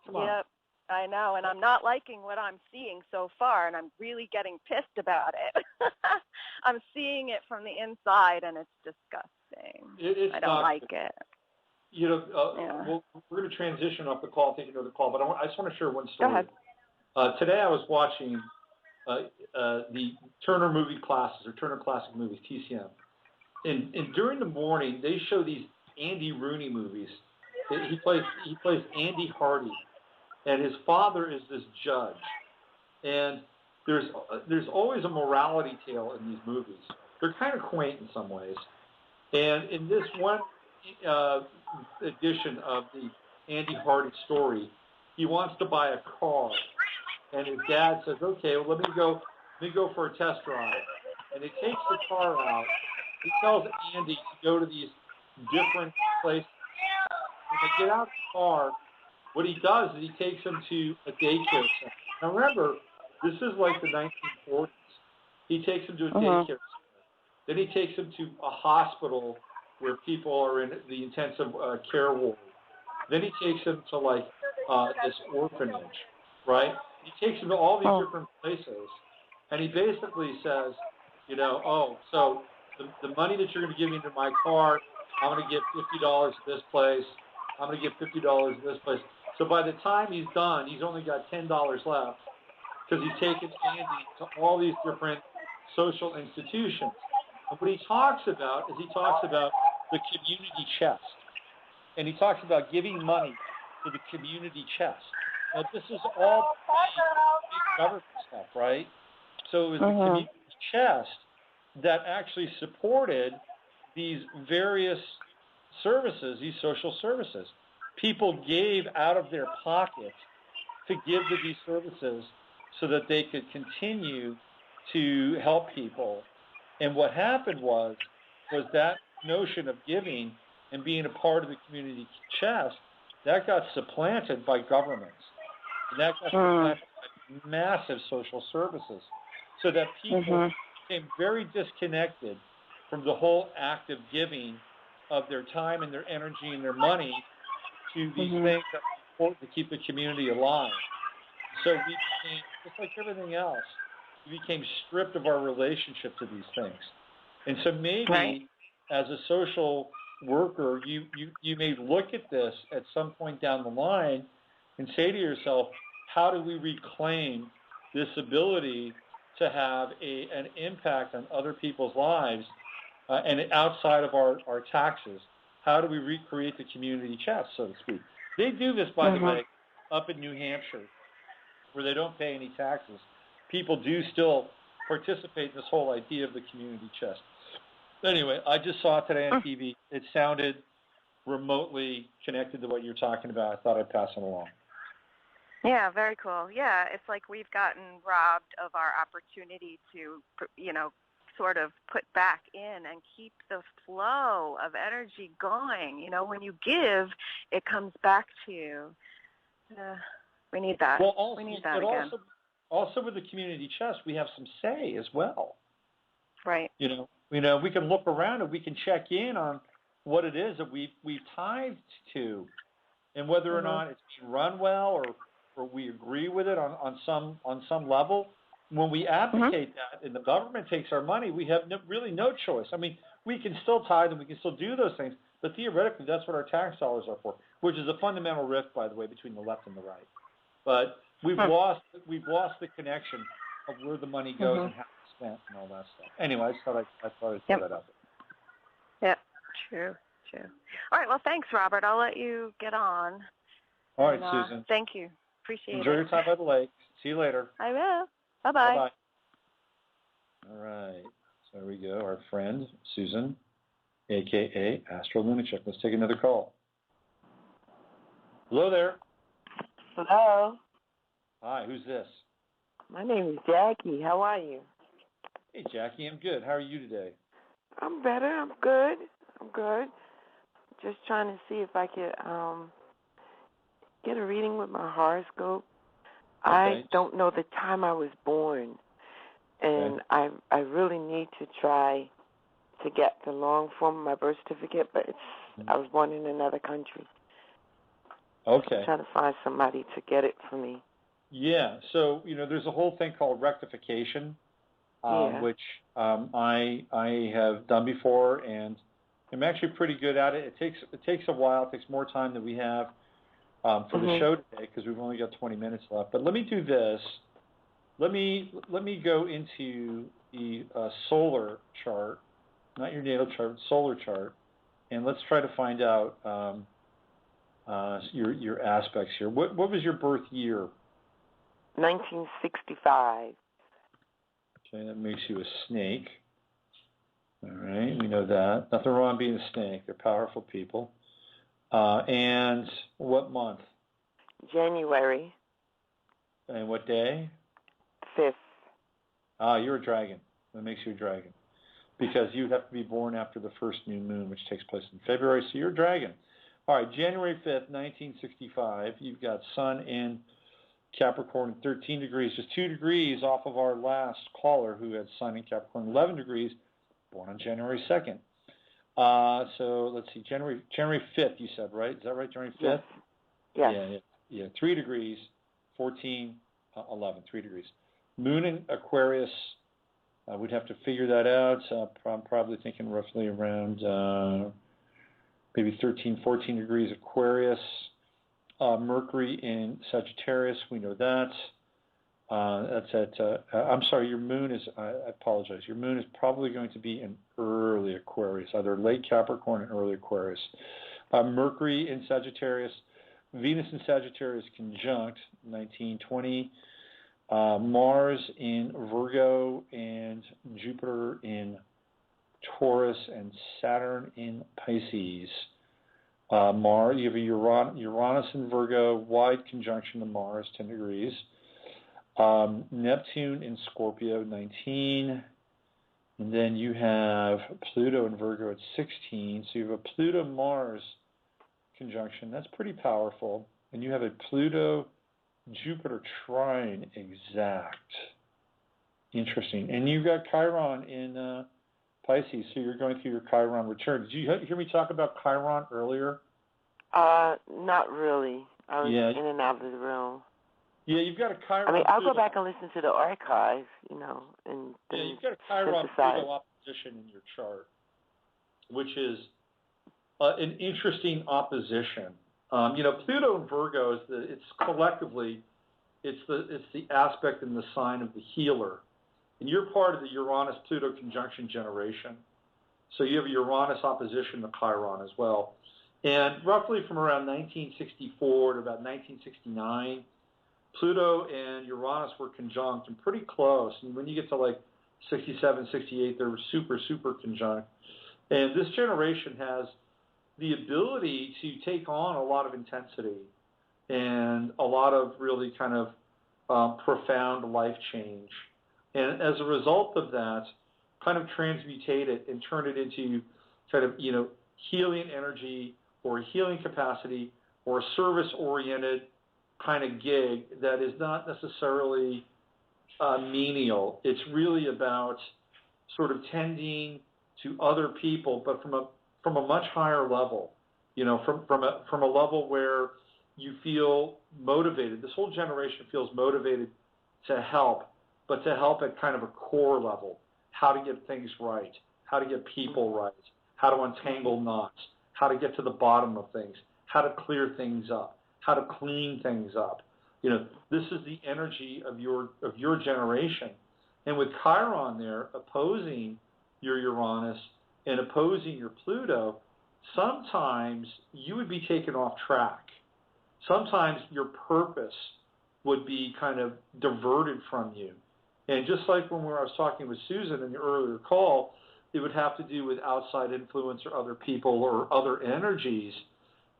Come on. Yep, I know, and I'm not liking what I'm seeing so far, and I'm really getting pissed about it. I'm seeing it from the inside, and it's disgusting. It's I don't like it. You know, we're going to transition off the call, take another call, but I just want to share one story. Go ahead. Today I was watching the Turner movie classes, or Turner Classic Movies, TCM. And during the morning, they show these Andy Rooney movies. He plays Andy Hardy, and his father is this judge. And there's always a morality tale in these movies. They're kind of quaint in some ways. And in this one edition of the Andy Hardy story, he wants to buy a car, and his dad says, "Okay, well, let me go for a test drive." And he takes the car out. He tells Andy to go to these different places. When they get out of the car, what he does is he takes them to a daycare center. Now remember, this is like the 1940s. He takes them to a daycare center. Then he takes them to a hospital where people are in the intensive care ward. Then he takes them to like this orphanage, right? He takes them to all these different places, and he basically says, you know, oh, so the money that you're going to give me to my car, I'm going to give $50 to this place. I'm going to give $50 to this place. So by the time he's done, he's only got $10 left because he's taken Andy to all these different social institutions. And what he talks about is the community chest. And he talks about giving money to the community chest. Now, this is all big government stuff, right? So it was the community chest that actually supported these various services, these social services. People gave out of their pockets to give to these services so that they could continue to help people. And what happened was that notion of giving and being a part of the community chest, that got supplanted by governments. And that got supplanted by massive social services. So that people became very disconnected from the whole act of giving of their time and their energy and their money to these things that are important to keep the community alive. So we became, just like everything else, we became stripped of our relationship to these things. And so maybe as a social worker, you may look at this at some point down the line and say to yourself, how do we reclaim this ability to have an impact on other people's lives and outside of our taxes? How do we recreate the community chest, so to speak? They do this, by the way, up in New Hampshire, where they don't pay any taxes. People do still participate in this whole idea of the community chest. Anyway, I just saw it today on TV. It sounded remotely connected to what you're talking about. I thought I'd pass it along. Yeah, very cool. Yeah, it's like we've gotten robbed of our opportunity to, sort of put back in and keep the flow of energy going. You know, when you give, it comes back to you. We need that. Well, also, we need that again. Also with the community chest, we have some say as well. Right. You know, we can look around and we can check in on what it is that we've tithed to, and whether or not it's being run well or we agree with it on some level. When we advocate that and the government takes our money, we have really no choice. I mean, we can still tithe and we can still do those things, but theoretically that's what our tax dollars are for, which is a fundamental rift, by the way, between the left and the right. But we've lost the connection of where the money goes and how it's spent and all that stuff. Anyway, I thought I'd throw that out there. Yeah, true. All right, well, thanks, Robert. I'll let you get on. All right, Susan. Thank you. Appreciate it. Enjoy your time by the lake. See you later. I will. Bye-bye. Bye-bye. All right. So there we go. Our friend, Susan, a.k.a. Astro Lunatic. Let's take another call. Hello there. Hello. Hi, who's this? My name is Jackie. How are you? Hey, Jackie, I'm good. How are you today? I'm better. I'm good. Just trying to see if I could get a reading with my horoscope. Okay. I don't know the time I was born, and I really need to try to get the long form of my birth certificate, but I was born in another country. Okay. I'm trying to find somebody to get it for me. Yeah. So, there's a whole thing called rectification, which I have done before, and I'm actually pretty good at it. It takes a while. It takes more time than we have for the show today because we've only got 20 minutes left. But let me do this. Let me go into the solar chart, not your natal chart, solar chart, and let's try to find out your aspects here. What was your birth year? 1965. Okay, that makes you a snake. All right, we know that. Nothing wrong being a snake. They're powerful people. And what month? January. And what day? 5th. You're a dragon. That makes you a dragon. Because you'd have to be born after the first new moon, which takes place in February, so you're a dragon. All right, January 5th, 1965, you've got Sun in Capricorn at 13 degrees, just 2 degrees off of our last caller who had Sun in Capricorn, 11 degrees, born on January 2nd. So let's see, January 5th, you said, right? Is that right, January 5th? Yes. Yeah, 3 degrees, 14, 11, 3 degrees. Moon in Aquarius, we'd have to figure that out. I'm probably thinking roughly around maybe 13, 14 degrees Aquarius. Mercury in Sagittarius, we know that. That's at, I'm sorry, your moon is, I apologize, your moon is probably going to be in early Aquarius, either late Capricorn and early Aquarius. Mercury in Sagittarius, Venus in Sagittarius conjunct, 1920. Mars in Virgo and Jupiter in Taurus and Saturn in Pisces. Mars, you have a Uranus in Virgo, wide conjunction to Mars, 10 degrees. Neptune in Scorpio, 19. And then you have Pluto in Virgo at 16. So you have a Pluto-Mars conjunction. That's pretty powerful. And you have a Pluto-Jupiter trine exact. Interesting. And you've got Chiron in Pisces, so you're going through your Chiron return. Did you hear me talk about Chiron earlier? Not really. I was in and out of the room. Yeah, you've got a Chiron. I mean, I'll go back and listen to the archive, and then you've got a Chiron Pluto opposition in your chart, which is an interesting opposition. Pluto and Virgo is it's collectively, it's the aspect and the sign of the healer. And you're part of the Uranus-Pluto conjunction generation. So you have a Uranus opposition to Chiron as well. And roughly from around 1964 to about 1969, Pluto and Uranus were conjunct and pretty close. And when you get to like 67, 68, they're super, super conjunct. And this generation has the ability to take on a lot of intensity and a lot of really kind of profound life change. And as a result of that, kind of transmutate it and turn it into kind of, healing energy or healing capacity or a service-oriented kind of gig that is not necessarily menial. It's really about sort of tending to other people, but from a much higher level, from a level where you feel motivated. This whole generation feels motivated to help, but to help at kind of a core level, how to get things right, how to get people right, how to untangle knots, how to get to the bottom of things, how to clear things up, how to clean things up. This is the energy of your generation. And with Chiron there opposing your Uranus and opposing your Pluto, sometimes you would be taken off track. Sometimes your purpose would be kind of diverted from you. And just like when I was talking with Susan in the earlier call, it would have to do with outside influence or other people or other energies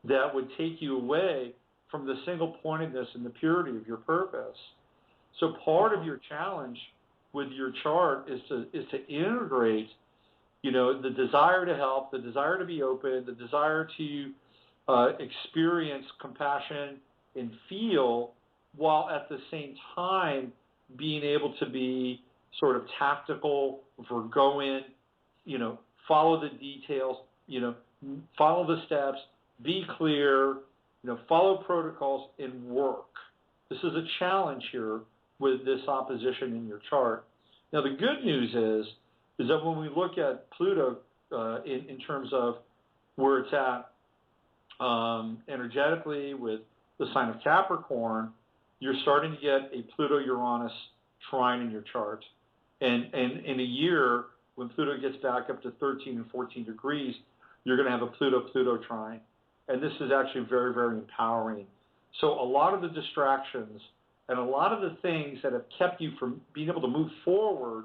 that would take you away from the single-pointedness and the purity of your purpose. So part of your challenge with your chart is to integrate, the desire to help, the desire to be open, the desire to experience compassion and feel, while at the same time being able to be sort of tactical, Virgoan, follow the details, follow the steps, be clear, follow protocols and work. This is a challenge here with this opposition in your chart. Now, the good news is that when we look at Pluto in terms of where it's at energetically with the sign of Capricorn, you're starting to get a Pluto-Uranus trine in your chart. And in a year, when Pluto gets back up to 13 and 14 degrees, you're going to have a Pluto-Pluto trine. And this is actually very, very empowering. So a lot of the distractions and a lot of the things that have kept you from being able to move forward,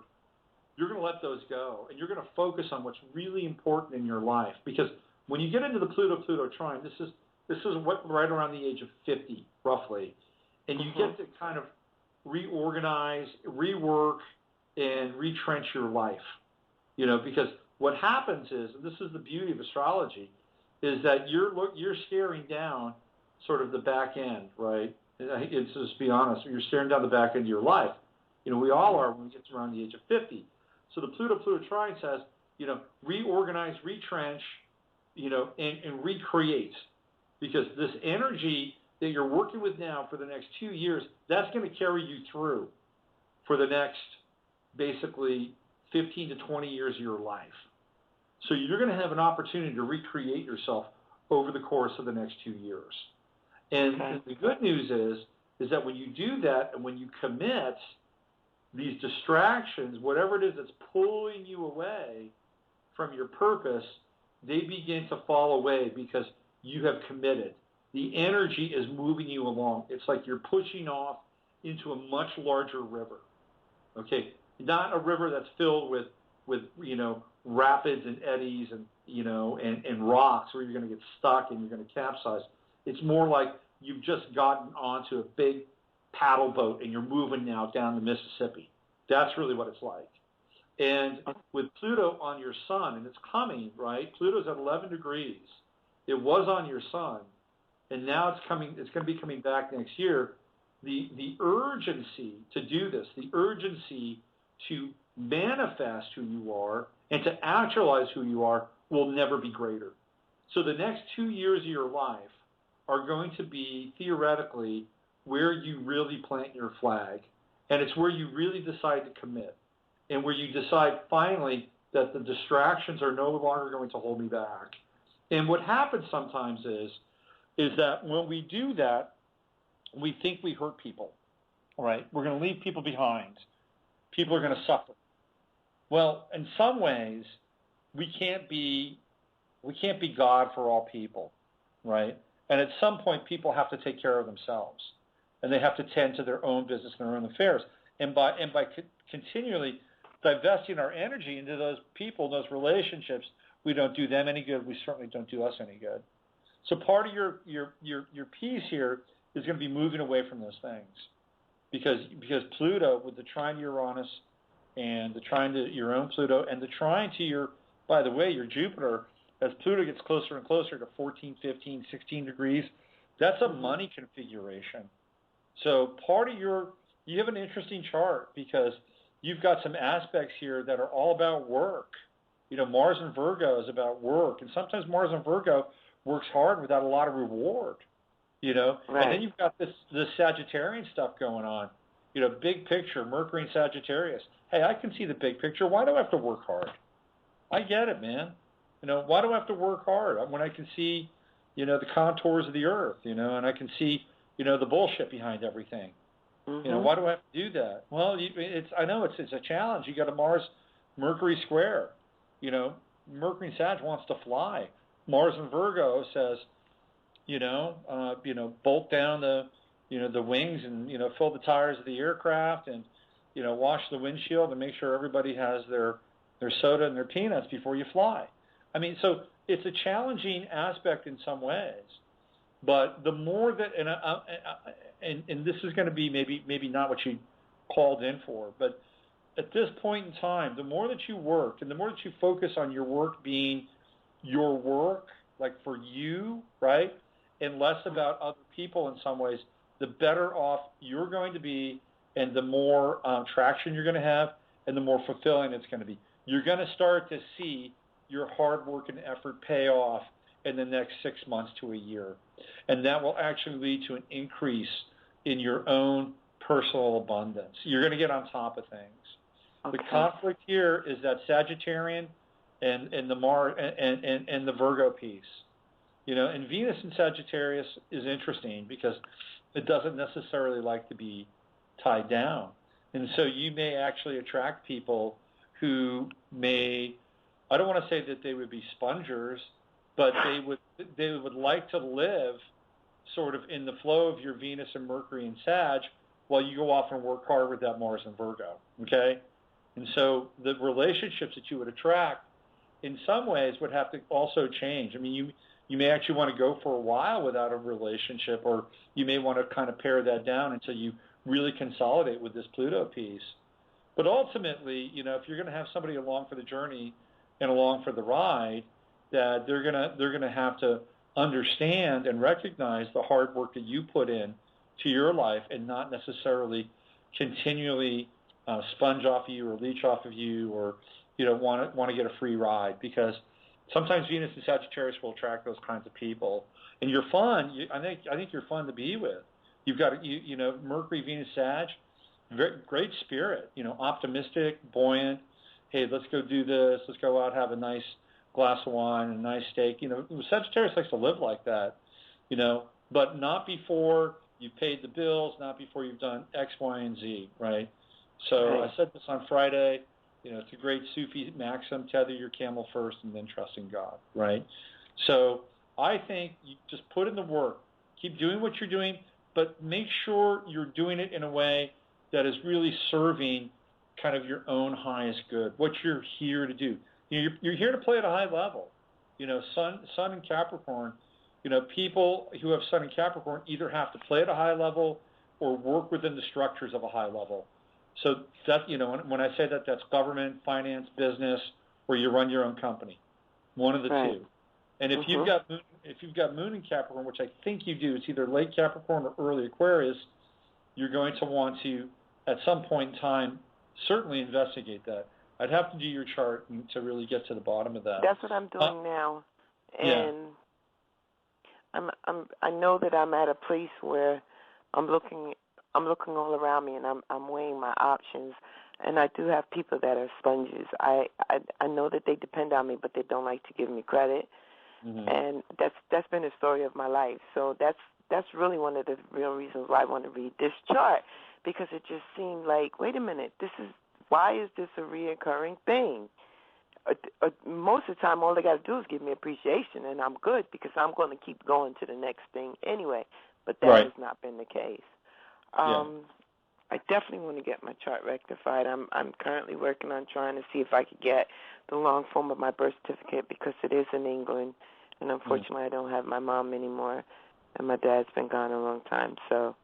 you're going to let those go. And you're going to focus on what's really important in your life. Because when you get into the Pluto-Pluto trine, this is what right around the age of 50, roughly. And you get to kind of reorganize, rework, and retrench your life. Because what happens is, and this is the beauty of astrology, is that you're staring down sort of the back end, right? It's just be honest, you're staring down the back end of your life. We all are when we get to around the age of 50. So the Pluto-Pluto trine says, reorganize, retrench, and recreate. Because this energy that you're working with now for the next 2 years, that's going to carry you through for the next, basically, 15 to 20 years of your life. So you're going to have an opportunity to recreate yourself over the course of the next 2 years. And the good news is that when you do that and when you commit, these distractions, whatever it is that's pulling you away from your purpose, they begin to fall away because you have committed. The energy is moving you along. It's like you're pushing off into a much larger river. Okay, not a river that's filled with rapids and eddies and rocks where you're going to get stuck and you're going to capsize. It's more like you've just gotten onto a big paddle boat and you're moving now down the Mississippi. That's really what it's like. And with Pluto on your sun, and it's coming, right? Pluto's at 11 degrees. It was on your sun, and now it's coming. It's going to be coming back next year. The urgency to do this, the urgency to manifest who you are and to actualize who you are will never be greater. So the next 2 years of your life are going to be theoretically where you really plant your flag, and it's where you really decide to commit, and where you decide finally that the distractions are no longer going to hold me back. And what happens sometimes is that when we do that, we think we hurt people, right? We're going to leave people behind. People are going to suffer. Well, in some ways, we can't be God for all people, right? And at some point, people have to take care of themselves, and they have to tend to their own business and their own affairs. And by continually divesting our energy into those people, those relationships, we don't do them any good. We certainly don't do us any good. So part of your piece here is going to be moving away from those things, because Pluto with the trine to Uranus and the trine to your own Pluto and the trine to your Jupiter, as Pluto gets closer and closer to 14, 15, 16 degrees, that's a money configuration. So you have an interesting chart because you've got some aspects here that are all about work. Mars and Virgo is about work, and sometimes Mars and Virgo works hard without a lot of reward, Right. And then you've got this Sagittarian stuff going on, big picture, Mercury and Sagittarius. Hey, I can see the big picture. Why do I have to work hard? I get it, man. Why do I have to work hard when I can see, the contours of the earth, and I can see, the bullshit behind everything. Mm-hmm. Why do I have to do that? Well, I know it's a challenge. You got a Mars-Mercury square. Mercury and Sag wants to fly. Mars and Virgo says, bolt down the wings and fill the tires of the aircraft and wash the windshield and make sure everybody has their soda and their peanuts before you fly. I mean, so it's a challenging aspect in some ways, but the more that and this is going to be maybe not what you called in for, but at this point in time, the more that you work and the more that you focus on your work being your work, like for you, right, and less about other people in some ways, the better off you're going to be and the more traction you're going to have and the more fulfilling it's going to be. You're going to start to see your hard work and effort pay off in the next 6 months to a year. And that will actually lead to an increase in your own personal abundance. You're going to get on top of things. Okay. The conflict here is that Sagittarian and the Mars and the Virgo piece. And Venus in Sagittarius is interesting because it doesn't necessarily like to be tied down. And so you may actually attract people who may, I don't want to say that they would be spongers, but they would like to live sort of in the flow of your Venus and Mercury and Sag while you go off and work hard with that Mars and Virgo, okay? And so the relationships that you would attract in some ways would have to also change. I mean, you may actually want to go for a while without a relationship, or you may want to kind of pare that down until you really consolidate with this Pluto piece. But ultimately, if you're going to have somebody along for the journey and along for the ride, that they're going to have to understand and recognize the hard work that you put in to your life and not necessarily continually sponge off of you or leech off of you or want to get a free ride, because sometimes Venus and Sagittarius will attract those kinds of people, and you're fun. I think you're fun to be with. You've got Mercury, Venus, Sag, great spirit. Optimistic, buoyant. Hey, let's go do this. Let's go out, have a nice glass of wine and a nice steak. Sagittarius likes to live like that. But not before you've paid the bills, not before you've done X, Y, and Z. Right. So right. I said this on Friday. It's a great Sufi maxim: tether your camel first and then trust in God, right? So I think you just put in the work, keep doing what you're doing, but make sure you're doing it in a way that is really serving kind of your own highest good, what you're here to do. You're here to play at a high level. Sun in Capricorn, people who have Sun in Capricorn either have to play at a high level or work within the structures of a high level. So that, when I say that, that's government, finance, business, or you run your own company, one of the right. two. And if you've got Moon in Capricorn, which I think you do, it's either late Capricorn or early Aquarius, you're going to want to, at some point in time, certainly investigate that. I'd have to do your chart to really get to the bottom of that. That's what I'm doing now, and yeah. I know that I'm at a place where I'm looking all around me, and I'm weighing my options. And I do have people that are sponges. I know that they depend on me, but they don't like to give me credit. Mm-hmm. And that's been the story of my life. So that's really one of the real reasons why I want to read this chart, because it just seemed like, wait a minute, why is this a reoccurring thing? Most of the time, all they got to do is give me appreciation, and I'm good, because I'm going to keep going to the next thing anyway. But that right. has not been the case. Yeah. I definitely want to get my chart rectified. I'm currently working on trying to see if I could get the long form of my birth certificate, because it is in England, and unfortunately I don't have my mom anymore, and my dad's been gone a long time. So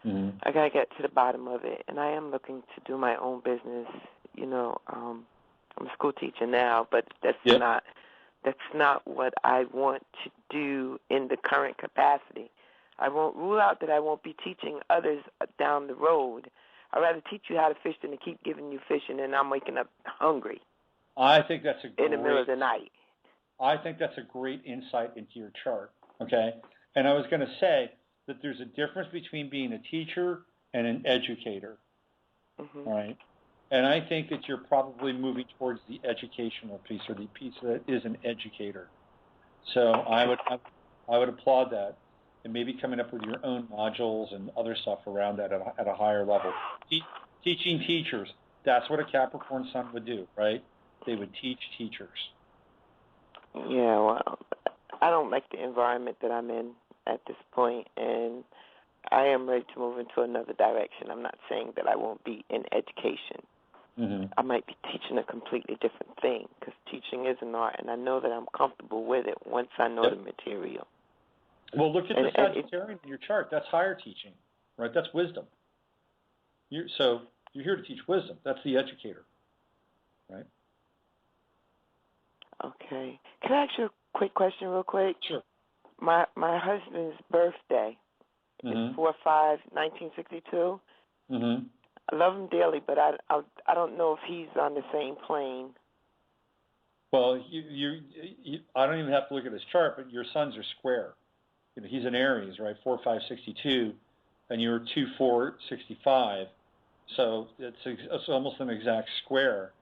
I got to get to the bottom of it, and I am looking to do my own business. I'm a school teacher now, but that's not what I want to do in the current capacity. I won't rule out that I won't be teaching others down the road. I'd rather teach you how to fish than to keep giving you fish, and then I'm waking up hungry. I think that's in the middle of the night. I think that's a great insight into your chart, okay? And I was going to say that there's a difference between being a teacher and an educator, right? And I think that you're probably moving towards the educational piece, or the piece that is an educator. So I would applaud that, and maybe coming up with your own modules and other stuff around that at a higher level. Teaching teachers, that's what a Capricorn Sun would do, right? They would teach teachers. Yeah, well, I don't like the environment that I'm in at this point, and I am ready to move into another direction. I'm not saying that I won't be in education. I might be teaching a completely different thing, because teaching is an art, and I know that I'm comfortable with it once I know the material. Well, look at the Sagittarian in your chart. That's higher teaching, right? That's wisdom. So you're here to teach wisdom. That's the educator, right? Okay. Can I ask you a quick question real quick? Sure. My husband's birthday is 4/5/1962. I love him dearly, but I don't know if he's on the same plane. Well, I don't even have to look at his chart, but your suns are square. He's an Aries, right? 4, 5, 62, and you're 2, 4, 65. So it's almost an exact square.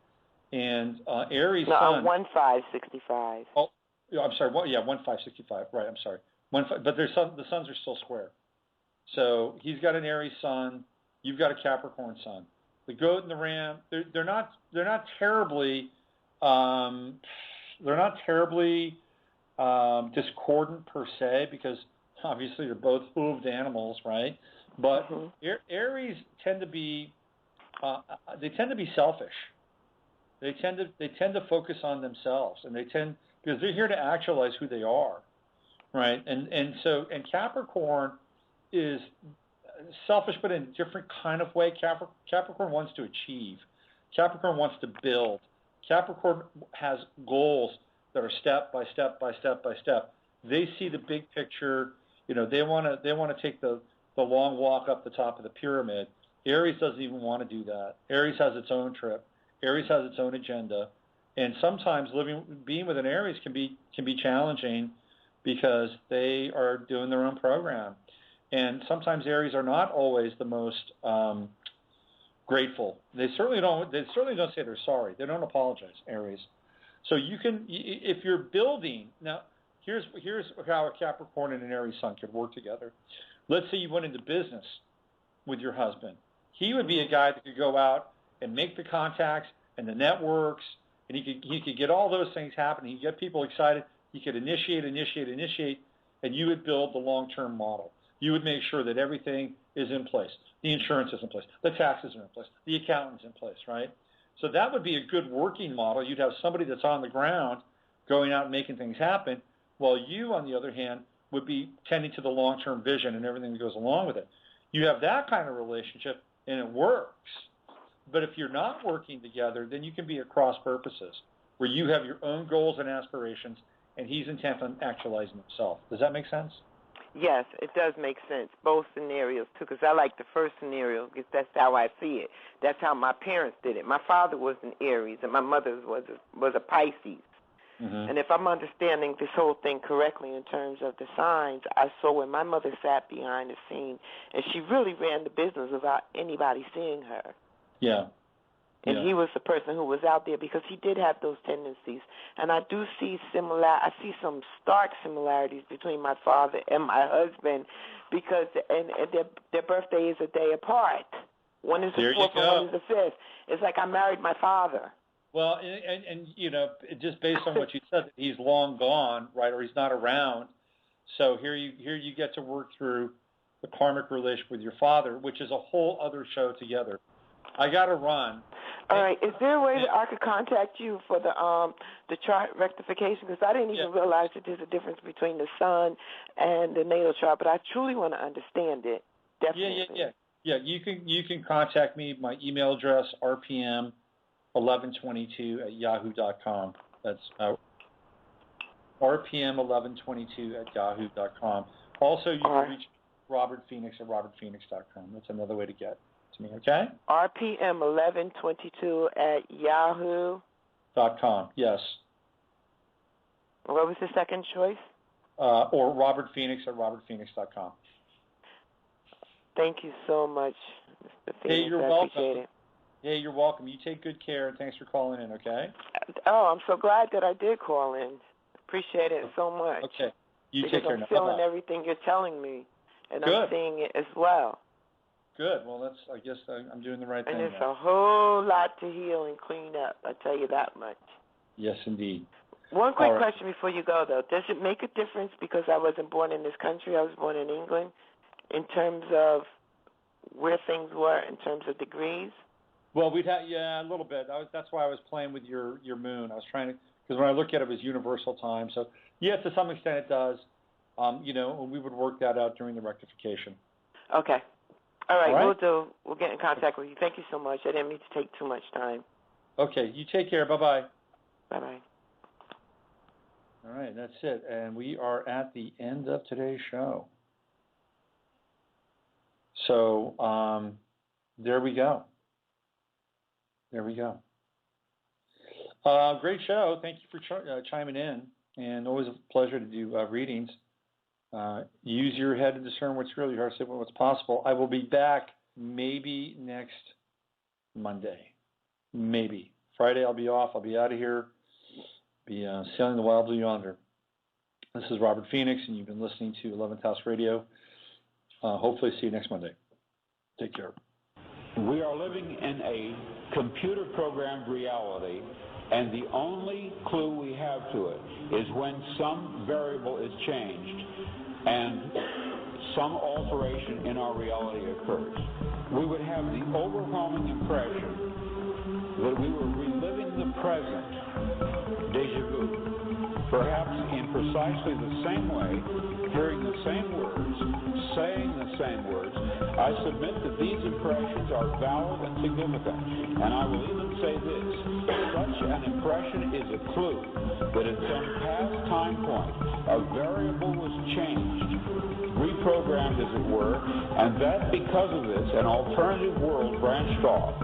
And Aries no, sun. I'm 1, 5, 65. Oh, I'm sorry. 1, 5, 65. Right. I'm sorry. 1, 5, but the suns are still square. So he's got an Aries sun. You've got a Capricorn sun. The goat and the ram. They're not terribly. They're not terribly discordant per se, because obviously they're both hooved animals, right? But Aries tend to be selfish. They tend to focus on themselves, and because they're here to actualize who they are, right? And Capricorn is selfish, but in a different kind of way. Capricorn wants to achieve. Capricorn wants to build. Capricorn has goals that are step by step by step by step. They see the big picture. They want to take the long walk up the top of the pyramid. Aries doesn't even want to do that. Aries has its own trip. Aries has its own agenda, and sometimes being with an Aries can be challenging because they are doing their own program, and sometimes Aries are not always the most grateful. They certainly don't say they're sorry. They don't apologize, Aries. So you can, if you're building now. Here's how a Capricorn and an Aries sun could work together. Let's say you went into business with your husband. He would be a guy that could go out and make the contacts and the networks, and he could get all those things happening. He could get people excited. He could initiate, and you would build the long-term model. You would make sure that everything is in place. The insurance is in place. The taxes are in place. The accountant's in place, right? So that would be a good working model. You'd have somebody that's on the ground going out and making things happen, while you, on the other hand, would be tending to the long-term vision and everything that goes along with it. You have that kind of relationship, and it works. But if you're not working together, then you can be at cross purposes, where you have your own goals and aspirations, and he's intent on actualizing himself. Does that make sense? Yes, it does make sense. Both scenarios, too, because I like the first scenario, because that's how I see it. That's how my parents did it. My father was an Aries, and my mother was a Pisces. Mm-hmm. And if I'm understanding this whole thing correctly in terms of the signs, I saw when my mother sat behind the scene, and she really ran the business without anybody seeing her. Yeah. And he was the person who was out there, because he did have those tendencies. And I do see I see some stark similarities between my father and my husband, because and their birthday is a day apart. One is the 4th and one is the 5th. It's like I married my father. Well, and just based on what you said, he's long gone, right, or he's not around. So here you get to work through the karmic relationship with your father, which is a whole other show together. I got to run. All right. Is there a way that I could contact you for the chart rectification? Because I didn't even realize that there's a difference between the sun and the natal chart, but I truly want to understand it. Definitely. Yeah. You can contact me. My email address, rpm1122@yahoo.com. That's rpm1122@yahoo.com. Also, you can reach Robert Phoenix at robertphoenix.com. That's another way to get to me, okay? rpm1122@yahoo.com. Yes. What was the second choice? Or Robert Phoenix at robertphoenix.com. Thank you so much, Mr. Phoenix. Hey, you're welcome. I appreciate it. Hey, you're welcome. You take good care, and thanks for calling in, okay? Oh, I'm so glad that I did call in. Appreciate it so much. Okay. You because take care I'm now. feeling everything you're telling me, and Good. I'm seeing it as well. Good. Well, I guess I'm doing the right thing. And it's now. a whole lot to heal and clean up, I tell you that much. Yes, indeed. One quick question before you go, though. Does it make a difference because I wasn't born in this country, I was born in England, in terms of where things were in terms of degrees? Well, a little bit. That's why I was playing with your moon. I was trying to, because when I look at it was universal time. So, yeah, to some extent it does. We would work that out during the rectification. Okay. All right. We'll get in contact with you. Thank you so much. I didn't mean to take too much time. Okay. You take care. Bye-bye. Bye-bye. All right. That's it. And we are at the end of today's show. So, there we go. Great show. Thank you for chiming in, and always a pleasure to do readings. Use your head to discern what's real, your heart to say what's possible. I will be back maybe next Monday. Maybe. Friday I'll be off. I'll be out of here. Be sailing the wild blue yonder. This is Robert Phoenix, and you've been listening to 11th House Radio. Hopefully see you next Monday. Take care. We are living in a computer-programmed reality, and the only clue we have to it is when some variable is changed and some alteration in our reality occurs. We would have the overwhelming impression that we were reliving the present, déjà vu, perhaps in precisely the same way, hearing the same words, saying the same words. I submit that these impressions are valid and significant, and I will even say this: such an impression is a clue that at some past time point a variable was changed, reprogrammed as it were, and that because of this an alternative world branched off.